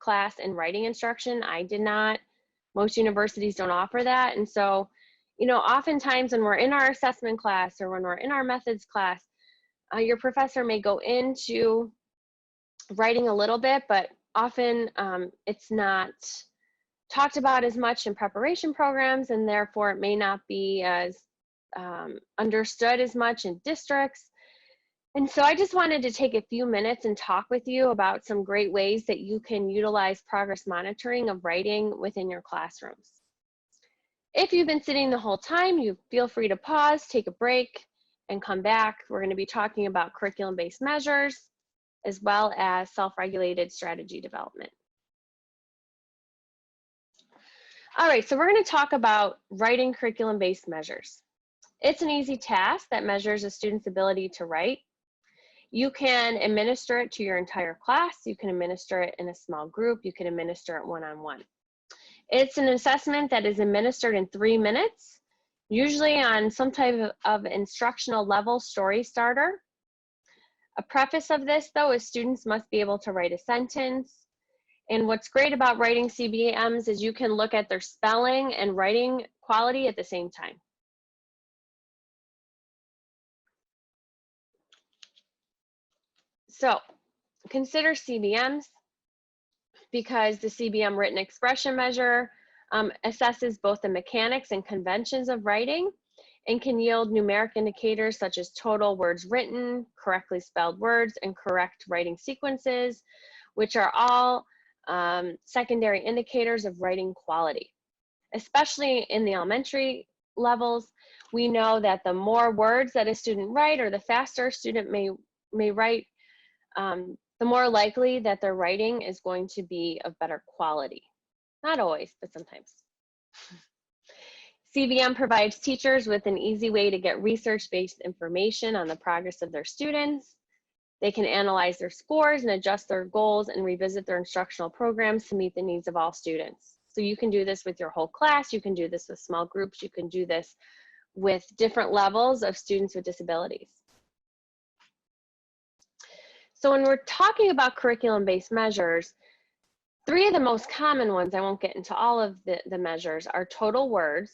[SPEAKER 1] class in writing instruction. I did not. Most universities don't offer that. And so, oftentimes when we're in our assessment class or when we're in our methods class, your professor may go into writing a little bit, but often it's not talked about as much in preparation programs, and therefore it may not be as understood as much in districts. And so I just wanted to take a few minutes and talk with you about some great ways that you can utilize progress monitoring of writing within your classrooms. If you've been sitting the whole time, you feel free to pause, take a break, and come back. We're going to be talking about curriculum-based measures, as well as self-regulated strategy development. All right, so we're going to talk about writing curriculum-based measures. It's an easy task that measures a student's ability to write. You can administer it to your entire class. You can administer it in a small group. You can administer it one-on-one. It's an assessment that is administered in 3 minutes, usually on some type of instructional level story starter. A preface of this, though, is students must be able to write a sentence. And what's great about writing CBMs is you can look at their spelling and writing quality at the same time. So consider CBMs, because the CBM written expression measure assesses both the mechanics and conventions of writing and can yield numeric indicators such as total words written, correctly spelled words, and correct writing sequences, which are all secondary indicators of writing quality. Especially in the elementary levels, we know that the more words that a student write, or the faster a student may write, the more likely that their writing is going to be of better quality. Not always, but sometimes. CBM provides teachers with an easy way to get research-based information on the progress of their students. They can analyze their scores and adjust their goals and revisit their instructional programs to meet the needs of all students. So you can do this with your whole class, you can do this with small groups, you can do this with different levels of students with disabilities. So when we're talking about curriculum-based measures, 3 of the most common ones, I won't get into all of the measures, are total words,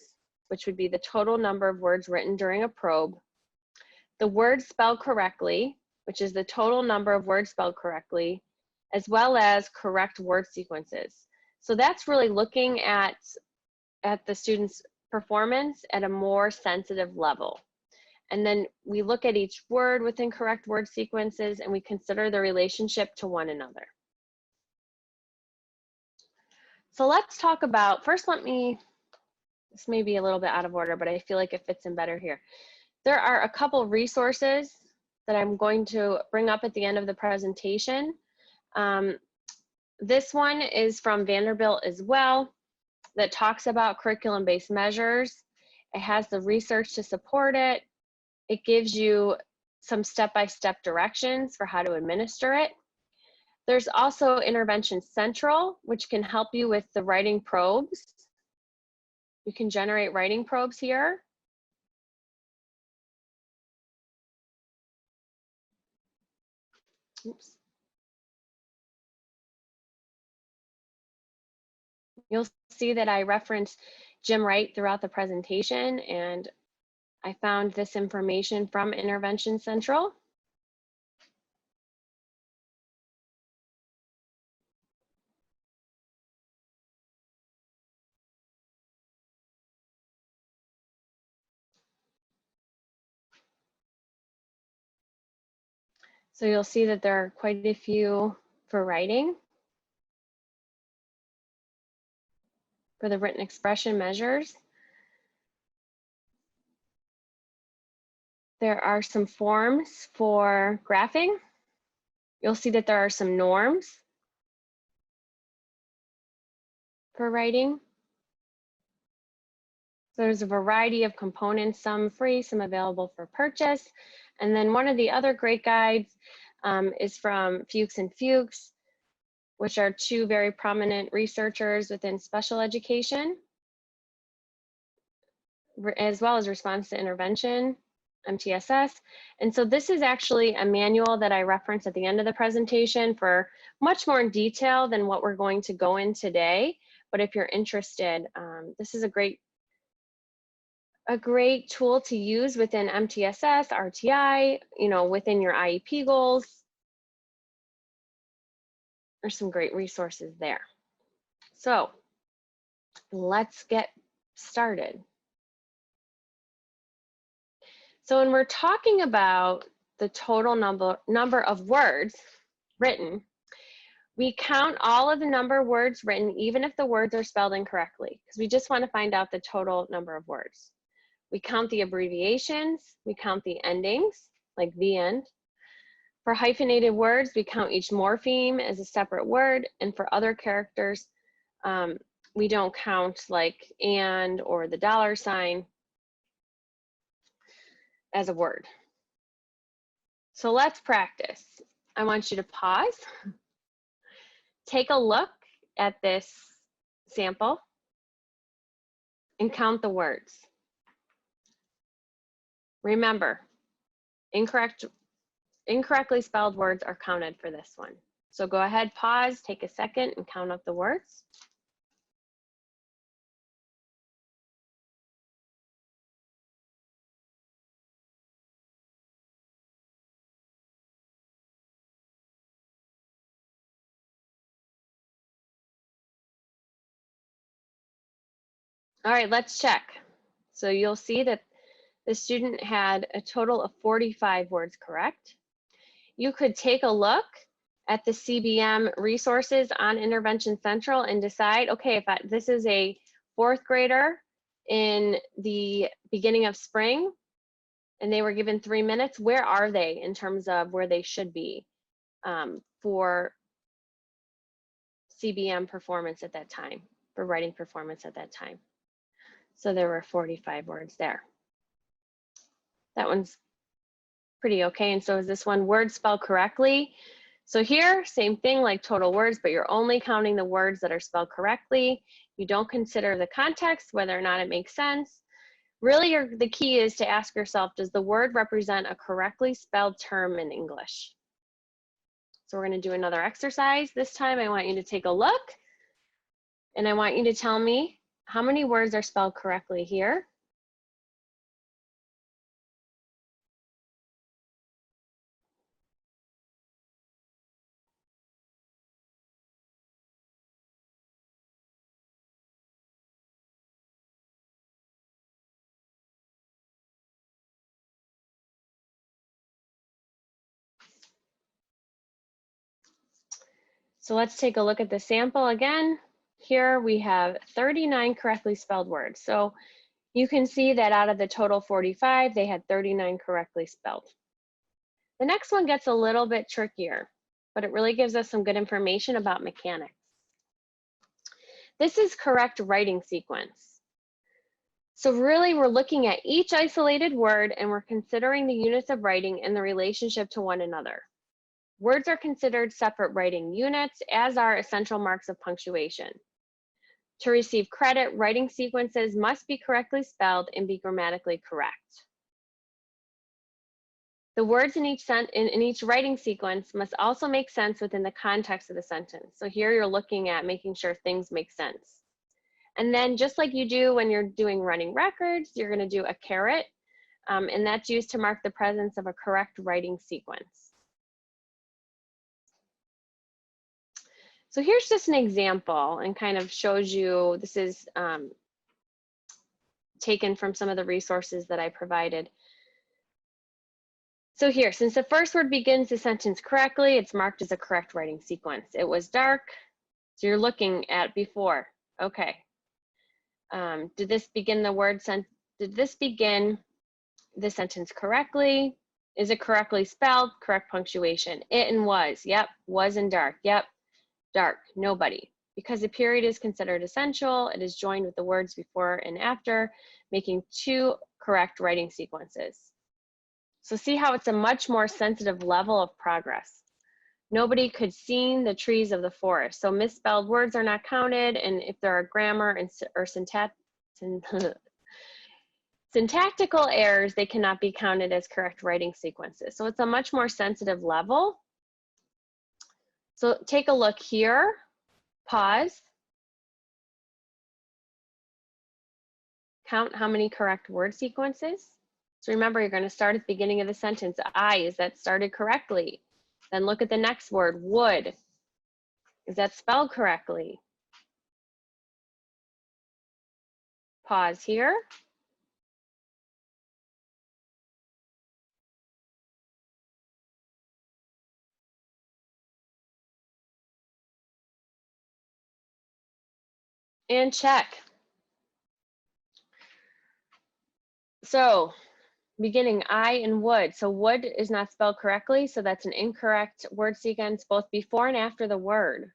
[SPEAKER 1] which would be the total number of words written during a probe, the words spelled correctly, which is the total number of words spelled correctly, as well as correct word sequences. So that's really looking at the student's performance at a more sensitive level. And then we look at each word within correct word sequences and we consider the relationship to one another. So let's talk about, first this may be a little bit out of order, but I feel like it fits in better here. There are a couple resources that I'm going to bring up at the end of the presentation. This one is from Vanderbilt as well, that talks about curriculum-based measures. It has the research to support it. It gives you some step-by-step directions for how to administer it. There's also Intervention Central, which can help you with the writing probes. You can generate writing probes here. Oops. You'll see that I referenced Jim Wright throughout the presentation, and I found this information from Intervention Central. So you'll see that there are quite a few for writing. For the written expression measures, there are some forms for graphing. You'll see that there are some norms for writing. So there's a variety of components, some free, some available for purchase. And then one of the other great guides is from Fuchs and Fuchs, which are two very prominent researchers within special education, as well as response to intervention, MTSS. And so this is actually a manual that I referenced at the end of the presentation for much more in detail than what we're going to go in today. But if you're interested, this is a great tool to use within MTSS, RTI, within your IEP goals. There's some great resources there. So let's get started. So when we're talking about the total number of words written, we count all of the number of words written, even if the words are spelled incorrectly, because we just want to find out the total number of words. We count the abbreviations, we count the endings, like the end. For hyphenated words, we count each morpheme as a separate word, and for other characters, we don't count like and or the $sign as a word. So let's practice. I want you to pause, take a look at this sample, and count the words. Remember, incorrectly spelled words are counted for this one. So go ahead, pause, take a second, and count up the words. All right, let's check. So you'll see that the student had a total of 45 words correct. You could take a look at the CBM resources on Intervention Central and decide, okay, if this is a 4th grader in the beginning of spring and they were given 3 minutes, where are they in terms of where they should be for CBM performance at that time, for writing performance at that time? So there were 45 words there. That one's pretty okay. And so is this one, word spelled correctly? So here, same thing like total words, but you're only counting the words that are spelled correctly. You don't consider the context, whether or not it makes sense. Really, the key is to ask yourself, does the word represent a correctly spelled term in English? So we're going to do another exercise. This time I want you to take a look and I want you to tell me how many words are spelled correctly here. So let's take a look at the sample again. Here we have 39 correctly spelled words. So you can see that out of the total 45, they had 39 correctly spelled. The next one gets a little bit trickier, but it really gives us some good information about mechanics. This is correct writing sequence. So really we're looking at each isolated word and we're considering the units of writing and the relationship to one another. Words are considered separate writing units, as are essential marks of punctuation. To receive credit, writing sequences must be correctly spelled and be grammatically correct. The words in each writing sequence must also make sense within the context of the sentence. So here you're looking at making sure things make sense. And then just like you do when you're doing running records, you're going to do a caret, and that's used to mark the presence of a correct writing sequence. So here's just an example and kind of shows you, this is taken from some of the resources that I provided. So here, since the first word begins the sentence correctly, it's marked as a correct writing sequence. It was dark, so you're looking at before. Okay. Did this begin the sentence correctly? Is it correctly spelled? Correct punctuation. It and was. Yep. Was and dark. Yep. Dark. Nobody. Because the period is considered essential, it is joined with the words before and after, making 2 correct writing sequences. So see how it's a much more sensitive level of progress. Nobody could see the trees of the forest. So misspelled words are not counted, and if there are grammar and or syntactical errors, they cannot be counted as correct writing sequences. So it's a much more sensitive level. So take a look here, pause, count how many correct word sequences. So remember, you're going to start at the beginning of the sentence. Is that started correctly? Then look at the next word, would. Is that spelled correctly? Pause here. And check. So beginning I and would. So would is not spelled correctly, so that's an incorrect word sequence both before and after the word.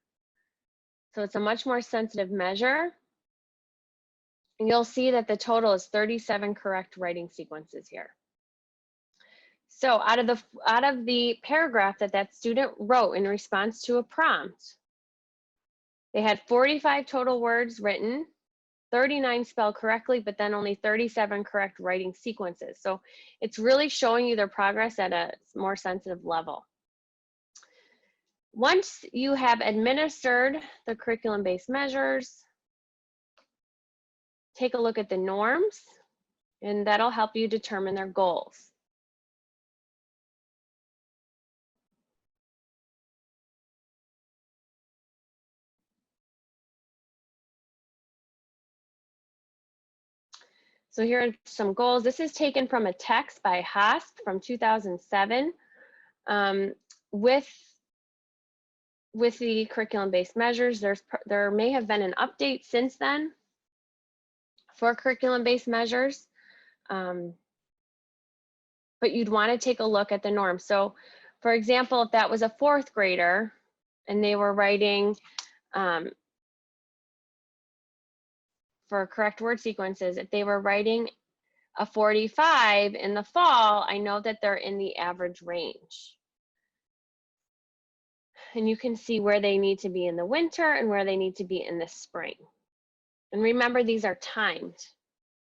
[SPEAKER 1] So it's a much more sensitive measure. And you'll see that the total is 37 correct writing sequences here. So out of the paragraph that student wrote in response to a prompt, they had 45 total words written, 39 spelled correctly, but then only 37 correct writing sequences. So it's really showing you their progress at a more sensitive level. Once you have administered the curriculum-based measures, take a look at the norms, and that'll help you determine their goals. So here are some goals. This is taken from a text by Hasp from 2007 with the curriculum-based measures. There may have been an update since then for curriculum-based measures, but you'd want to take a look at the norms. So for example, if that was a 4th grader and they were writing for correct word sequences, if they were writing a 45 in the fall, I know that they're in the average range. And you can see where they need to be in the winter and where they need to be in the spring. And remember, these are timed,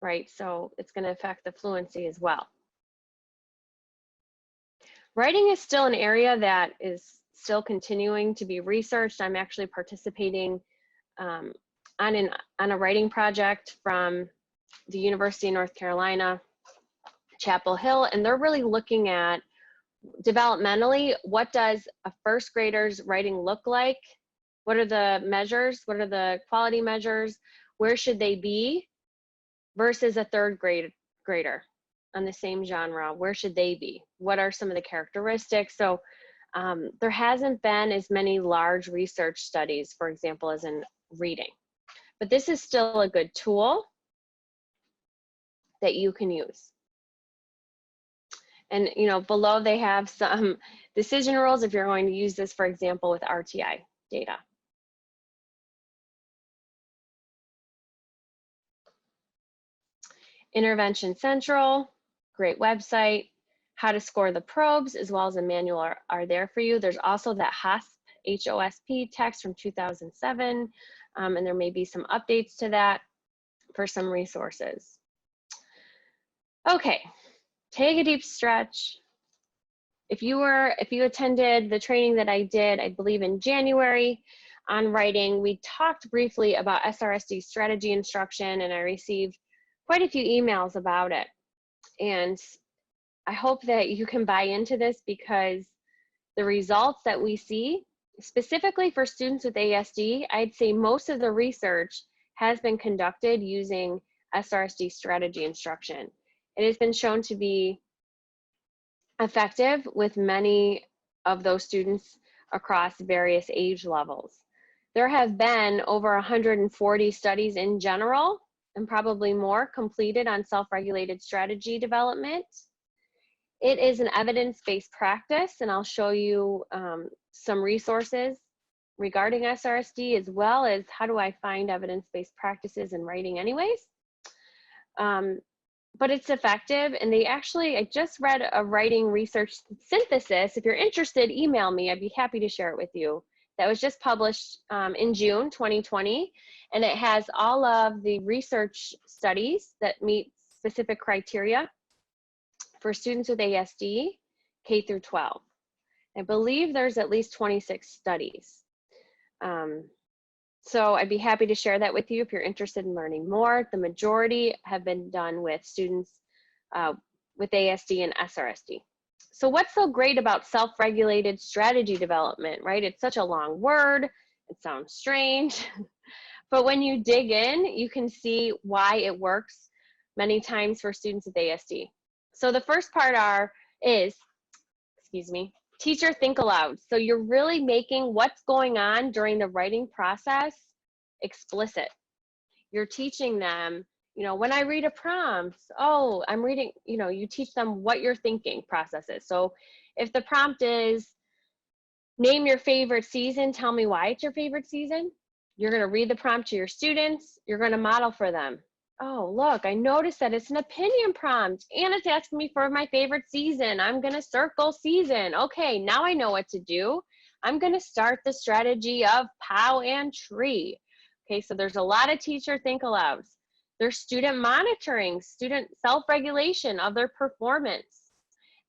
[SPEAKER 1] right? So it's going to affect the fluency as well. Writing is still an area that is still continuing to be researched. I'm actually participating on a writing project from the University of North Carolina, Chapel Hill, and they're really looking at developmentally, what does a 1st grader's writing look like? What are the measures? What are the quality measures? Where should they be versus a 3rd grader on the same genre? Where should they be? What are some of the characteristics? So there hasn't been as many large research studies, for example, as in reading. But this is still a good tool that you can use. And below they have some decision rules if you're going to use this, for example, with RTI data. Intervention Central, great website. How to score the probes, as well as a manual are there for you. There's also that HOSP, H-O-S-P text from 2007, and there may be some updates to that for some resources. Okay, take a deep stretch. If you attended the training that I did, I believe in January, on writing. We talked briefly about SRSD strategy instruction, and I received quite a few emails about it. And I hope that you can buy into this, because the results that we see, specifically for students with ASD, I'd say most of the research has been conducted using SRSD strategy instruction. It has been shown to be effective with many of those students across various age levels. There have been over 140 studies in general, and probably more, completed on self-regulated strategy development. It is an evidence-based practice, and I'll show you some resources regarding SRSD, as well as how do I find evidence-based practices in writing anyways. But it's effective, and I just read a writing research synthesis. If you're interested, email me. I'd be happy to share it with you. That was just published in June 2020, and it has all of the research studies that meet specific criteria for students with ASD, K through 12. I believe there's at least 26 studies. So I'd be happy to share that with you if you're interested in learning more. The majority have been done with students with ASD and SRSD. So what's so great about self-regulated strategy development, right? It's such a long word, it sounds strange, but when you dig in, you can see why it works many times for students with ASD. So the first part is teacher think aloud. So you're really making what's going on during the writing process explicit. You're teaching them, when I read a prompt, oh, I'm reading, you teach them what your thinking process is. So if the prompt is, name your favorite season, tell me why it's your favorite season, you're going to read the prompt to your students, you're going to model for them. Oh, look, I noticed that it's an opinion prompt and it's asking me for my favorite season. I'm going to circle season. Okay, now I know what to do. I'm going to start the strategy of POW and tree. Okay, so there's a lot of teacher think alouds. There's student monitoring, student self-regulation of their performance.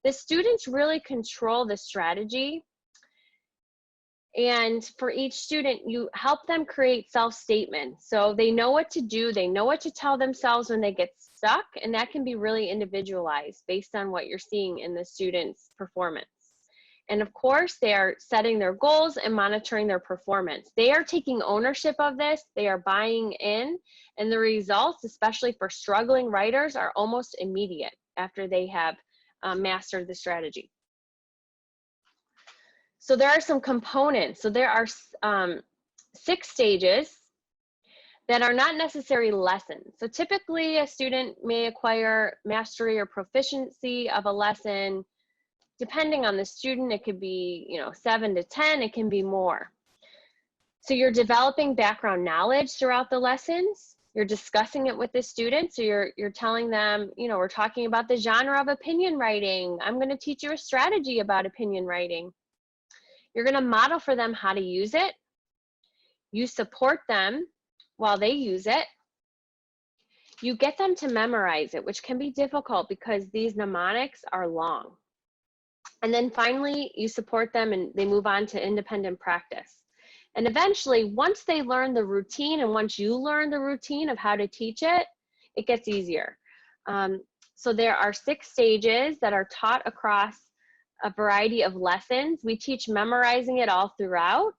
[SPEAKER 1] The students really control the strategy. And for each student, you help them create self-statements. So they know what to do, they know what to tell themselves when they get stuck, and that can be really individualized based on what you're seeing in the student's performance. And of course, they are setting their goals and monitoring their performance. They are taking ownership of this, they are buying in, and the results, especially for struggling writers, are almost immediate after they have mastered the strategy. So there are some components. So there are 6 stages that are not necessarily lessons. So typically a student may acquire mastery or proficiency of a lesson. Depending on the student, it could be 7 to 10, it can be more. So you're developing background knowledge throughout the lessons. You're discussing it with the students. So you're telling them, we're talking about the genre of opinion writing. I'm going to teach you a strategy about opinion writing. You're going to model for them how to use it. You support them while they use it. You get them to memorize it, which can be difficult because these mnemonics are long. And then finally, you support them and they move on to independent practice. And eventually, once they learn the routine and once you learn the routine of how to teach it, it gets easier. So there are 6 stages that are taught across a variety of lessons. We teach memorizing it all throughout,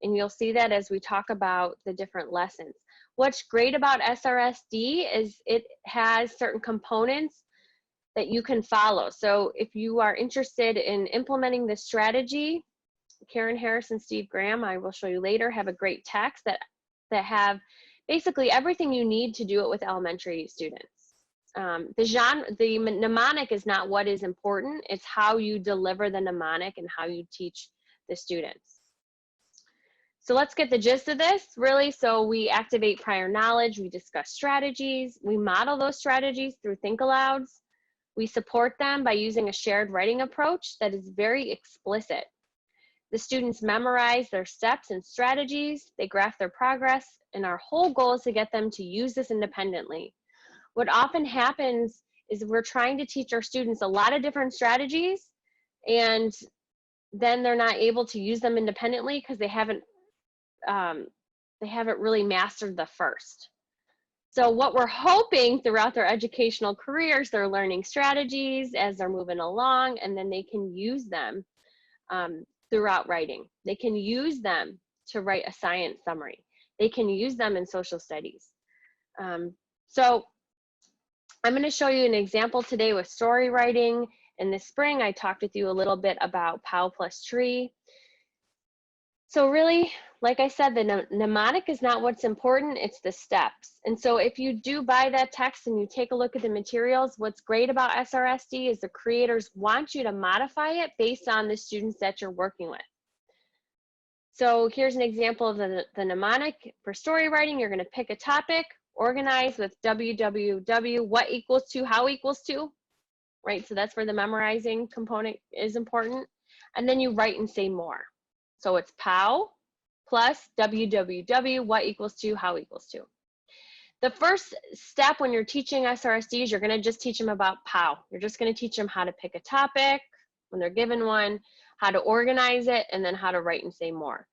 [SPEAKER 1] and you'll see that as we talk about the different lessons. What's great about SRSD is it has certain components that you can follow. So if you are interested in implementing this strategy, Karen Harris and Steve Graham, I will show you later, have a great text that have basically everything you need to do it with elementary students. The mnemonic is not what is important, it's how you deliver the mnemonic and how you teach the students. So let's get the gist of this, really. So we activate prior knowledge, we discuss strategies, we model those strategies through think alouds, we support them by using a shared writing approach that is very explicit. The students memorize their steps and strategies, they graph their progress, and our whole goal is to get them to use this independently. What often happens is we're trying to teach our students a lot of different strategies, and then they're not able to use them independently because they haven't they haven't really mastered the first. So what we're hoping throughout their educational careers, they're learning strategies as they're moving along, and then they can use them throughout writing. They can use them to write a science summary. They can use them in social studies. So I'm going to show you an example today with story writing. In the spring, I talked with you a little bit about POW plus tree. So really, like I said, the mnemonic is not what's important, it's the steps. And so if you do buy that text and you take a look at the materials, what's great about SRSD is the creators want you to modify it based on the students that you're working with. So here's an example of the mnemonic. For story writing, you're gonna pick a topic, organize with www, what equals to, how equals to, right? So that's where the memorizing component is important. And then you write and say more. So it's POW plus www, what equals to, how equals to. The first step when you're teaching SRSDs, you're gonna just teach them about POW. You're just gonna teach them how to pick a topic when they're given one, how to organize it, and then how to write and say more.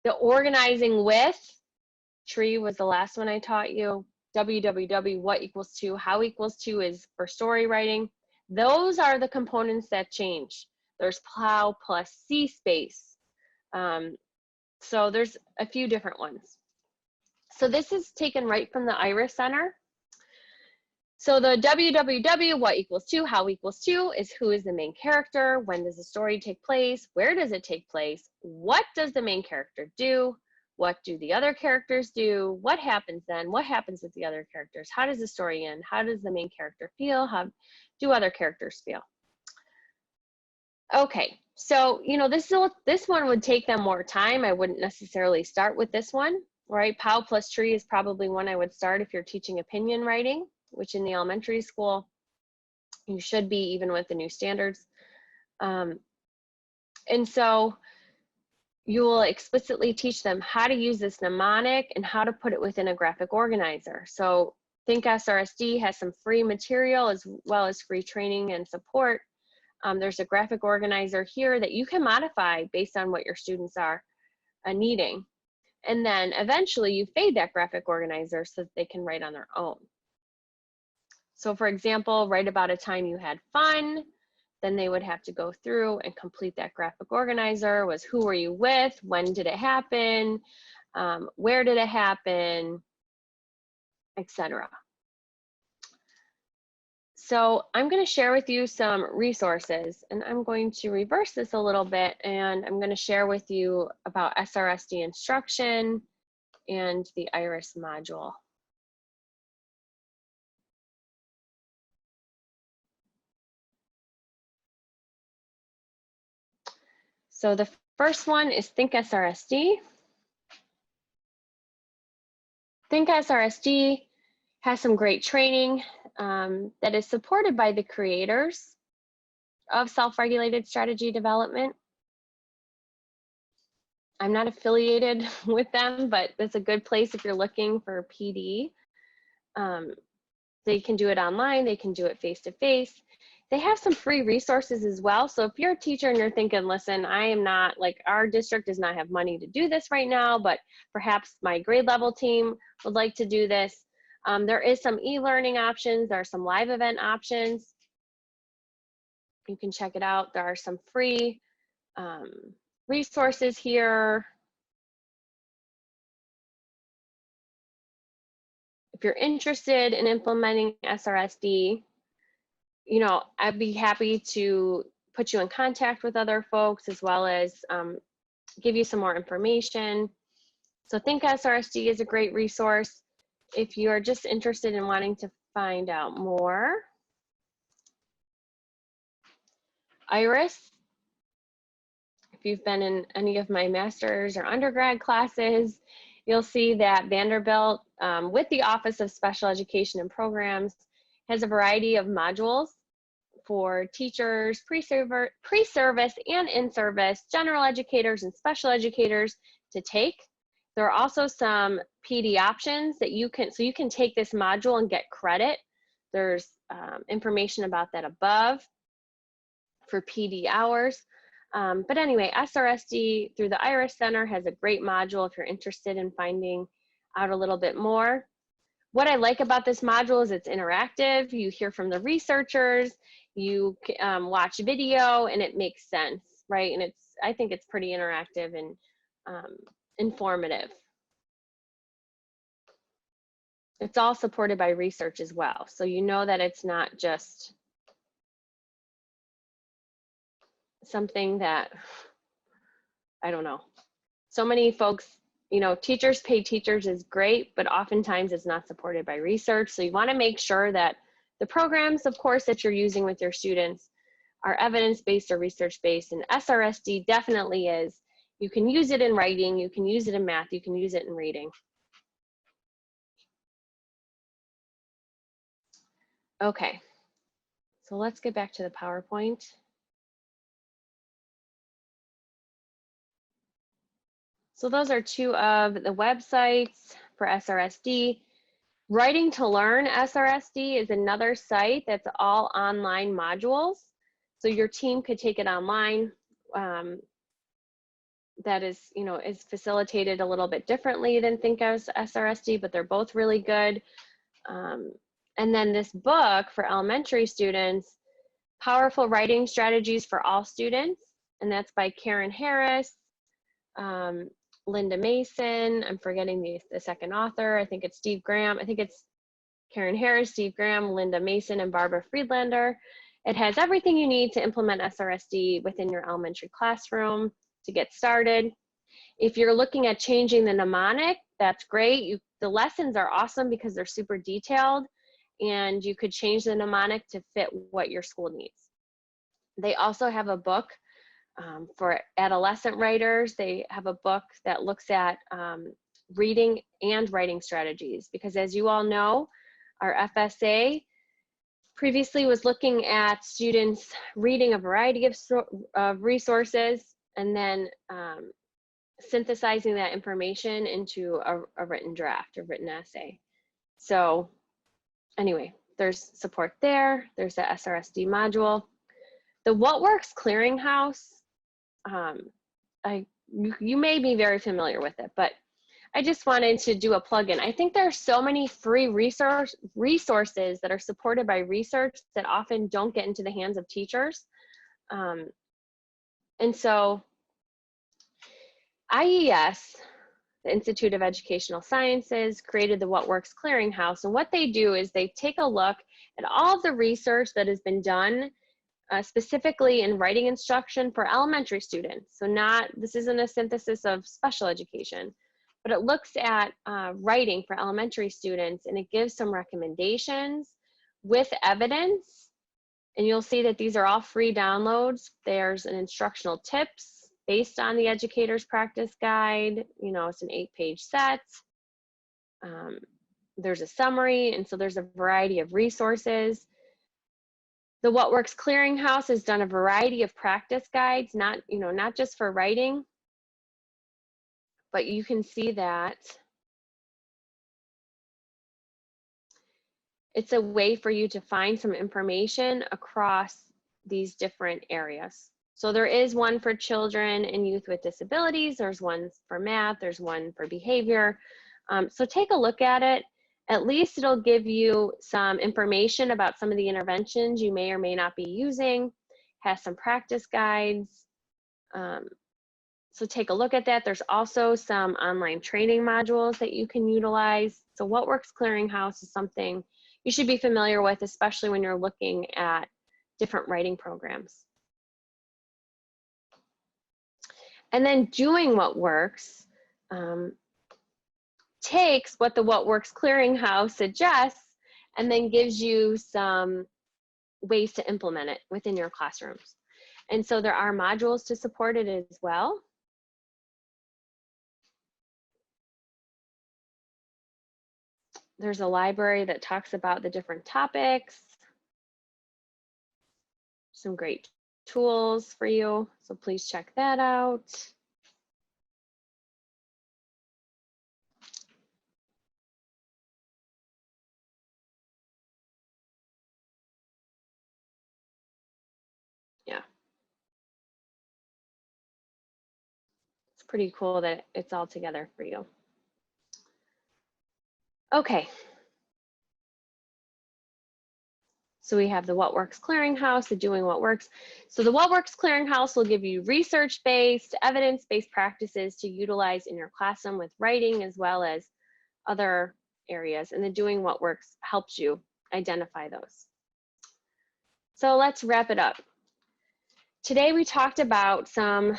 [SPEAKER 1] The organizing with, tree was the last one I taught you. www, what equals to, how equals to is for story writing. Those are the components that change. There's POW plus C space. So there's a few different ones. So this is taken right from the Iris Center. So the www, what equals to, how equals to, is who is the main character, when does the story take place, where does it take place, what does the main character do, what do the other characters do, what happens then, what happens with the other characters, how does the story end, how does the main character feel, how do other characters feel. Okay, so you know this one would take them more time. I wouldn't necessarily start with this one, right? POW plus tree is probably one I would start if you're teaching opinion writing, which in the elementary school you should be, even with the new standards. And so you will explicitly teach them how to use this mnemonic and how to put it within a graphic organizer. So Think SRSD has some free material as well as free training and support. There's a graphic organizer here that you can modify based on what your students are needing. And then eventually you fade that graphic organizer so that they can write on their own. So for example, write about a time you had fun, then they would have to go through and complete that graphic organizer. Was who were you with? When did it happen? Where did it happen? Etc. So I'm going to share with you some resources, and I'm going to reverse this a little bit, and I'm going to share with you about SRSD instruction and the IRIS module. So the first one is Think SRSD. Think SRSD has some great training that is supported by the creators of self-regulated strategy development. I'm not affiliated with them, but it's a good place if you're looking for PD. They can do it online, they can do it face-to-face. They have some free resources as well. So if you're a teacher and you're thinking, listen, I am not, like, our district does not have money to do this right now, but perhaps my grade level team would like to do this. There is some e-learning options, there are some live event options. You can check it out. There are some free resources here. If you're interested in implementing SRSD, you know, I'd be happy to put you in contact with other folks as well as give you some more information. So Think SRSD is a great resource if you are just interested in wanting to find out more. IRIS, if you've been in any of my master's or undergrad classes, you'll see that Vanderbilt, with the Office of Special Education and Programs, has a variety of modules for teachers, pre-service and in-service, general educators and special educators to take. There are also some PD options that you can, so you can take this module and get credit. There's information about that above for PD hours. But anyway, SRSD through the Iris Center has a great module if you're interested in finding out a little bit more. What I like about this module is it's interactive. You hear from the researchers, you watch video, and it makes sense, right? And I think it's pretty interactive and informative. It's all supported by research as well. So you know that it's not just something that, I don't know. So many folks, you know, teachers pay teachers is great, but oftentimes it's not supported by research. So you want to make sure that the programs, of course, that you're using with your students are evidence-based or research-based, and SRSD definitely is. You can use it in writing, you can use it in math, you can use it in reading. Okay, so let's get back to the PowerPoint. So those are two of the websites for SRSD. Writing to Learn SRSD is another site that's all online modules. So your team could take it online. That is, you know, is facilitated a little bit differently than Think as SRSD, but they're both really good. And then this book for elementary students, Powerful Writing Strategies for All Students, and that's by Karen Harris, Linda Mason, I'm forgetting the second author, I think it's Steve Graham, I think it's Karen Harris, Steve Graham, Linda Mason, and Barbara Friedlander. It has everything you need to implement SRSD within your elementary classroom to get started. If you're looking at changing the mnemonic, that's great. The lessons are awesome because they're super detailed, and you could change the mnemonic to fit what your school needs. They also have a book for adolescent writers. They have a book that looks at reading and writing strategies, because as you all know, our FSA previously was looking at students reading a variety of resources and then synthesizing that information into a written draft, a written essay. So anyway, there's support there. There's the SRSD module. The What Works Clearinghouse, you may be very familiar with it, but I just wanted to do a plug-in. I think there are so many free resources that are supported by research that often don't get into the hands of teachers. And so IES, the Institute of Educational Sciences, created the What Works Clearinghouse. And what they do is they take a look at all of the research that has been done specifically in writing instruction for elementary students. So this isn't a synthesis of special education, but it looks at writing for elementary students, and it gives some recommendations with evidence. And you'll see that these are all free downloads. There's an instructional tips based on the educator's practice guide. You know, it's an 8-page set. There's a summary, and so there's a variety of resources. The What Works Clearinghouse has done a variety of practice guides, not just for writing, but you can see that it's a way for you to find some information across these different areas. So there is one for children and youth with disabilities, there's one for math, there's one for behavior. So take a look at it. At least it'll give you some information about some of the interventions you may or may not be using, has some practice guides. So take a look at that. There's also some online training modules that you can utilize. So What Works Clearinghouse is something you should be familiar with, especially when you're looking at different writing programs. And then doing What Works takes what the What Works Clearinghouse suggests and then gives you some ways to implement it within your classrooms. And so there are modules to support it as well. There's a library that talks about the different topics. Some great tools for you, so please check that out. Yeah. pretty cool that it's all together for you. Okay. So we have the What Works Clearinghouse, the Doing What Works. So the What Works Clearinghouse will give you research-based, evidence-based practices to utilize in your classroom with writing as well as other areas. And the Doing What Works helps you identify those. So let's wrap it up. Today we talked about some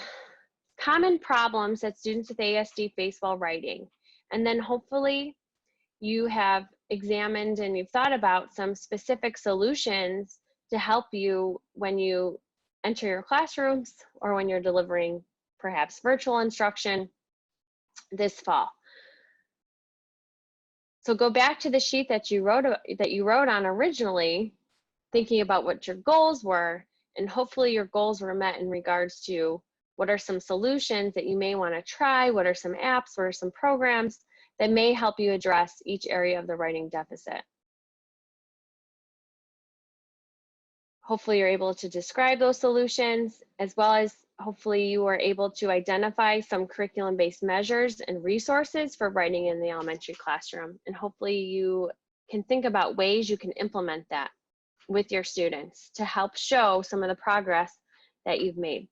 [SPEAKER 1] common problems that students with ASD face while writing. And then hopefully you have examined and you've thought about some specific solutions to help you when you enter your classrooms or when you're delivering perhaps virtual instruction this fall. So go back to the sheet that you wrote on originally, thinking about what your goals were, and hopefully your goals were met in regards to what are some solutions that you may want to try, what are some apps, what are some programs that may help you address each area of the writing deficit. Hopefully you're able to describe those solutions, as well as hopefully you are able to identify some curriculum-based measures and resources for writing in the elementary classroom. And hopefully you can think about ways you can implement that with your students to help show some of the progress that you've made.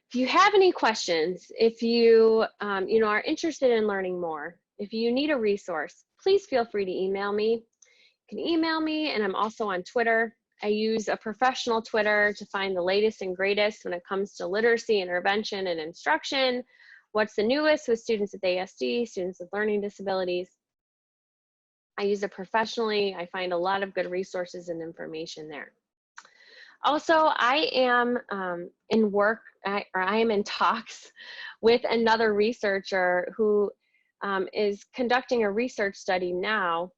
[SPEAKER 1] If you have any questions, if you are interested in learning more, if you need a resource, please feel free to email me. You can email me, and I'm also on Twitter. I use a professional Twitter to find the latest and greatest when it comes to literacy, intervention, and instruction. What's the newest with students with ASD, students with learning disabilities. I use it professionally. I find a lot of good resources and information there. Also, I am I am in talks with another researcher who is conducting a research study now,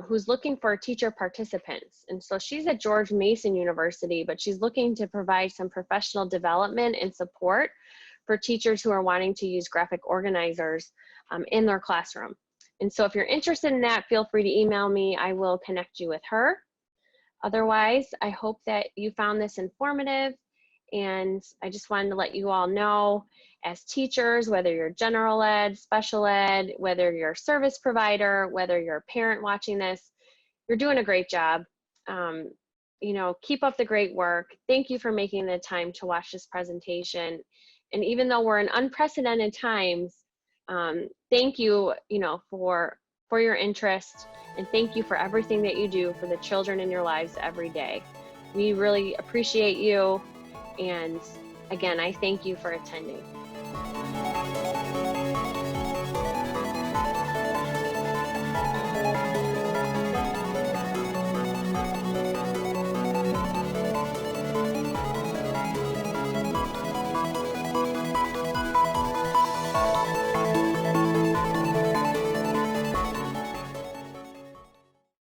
[SPEAKER 1] who's looking for teacher participants. And so she's at George Mason University, but she's looking to provide some professional development and support for teachers who are wanting to use graphic organizers in their classroom. And so if you're interested in that, feel free to email me. I will connect you with her. Otherwise, I hope that you found this informative, and I just wanted to let you all know, as teachers, whether you're general ed, special ed, whether you're a service provider, whether you're a parent watching this, you're doing a great job. Keep up the great work. Thank you for making the time to watch this presentation. And even though we're in unprecedented times, thank you, for your interest, and thank you for everything that you do for the children in your lives every day. We really appreciate you, and again, I thank you for attending.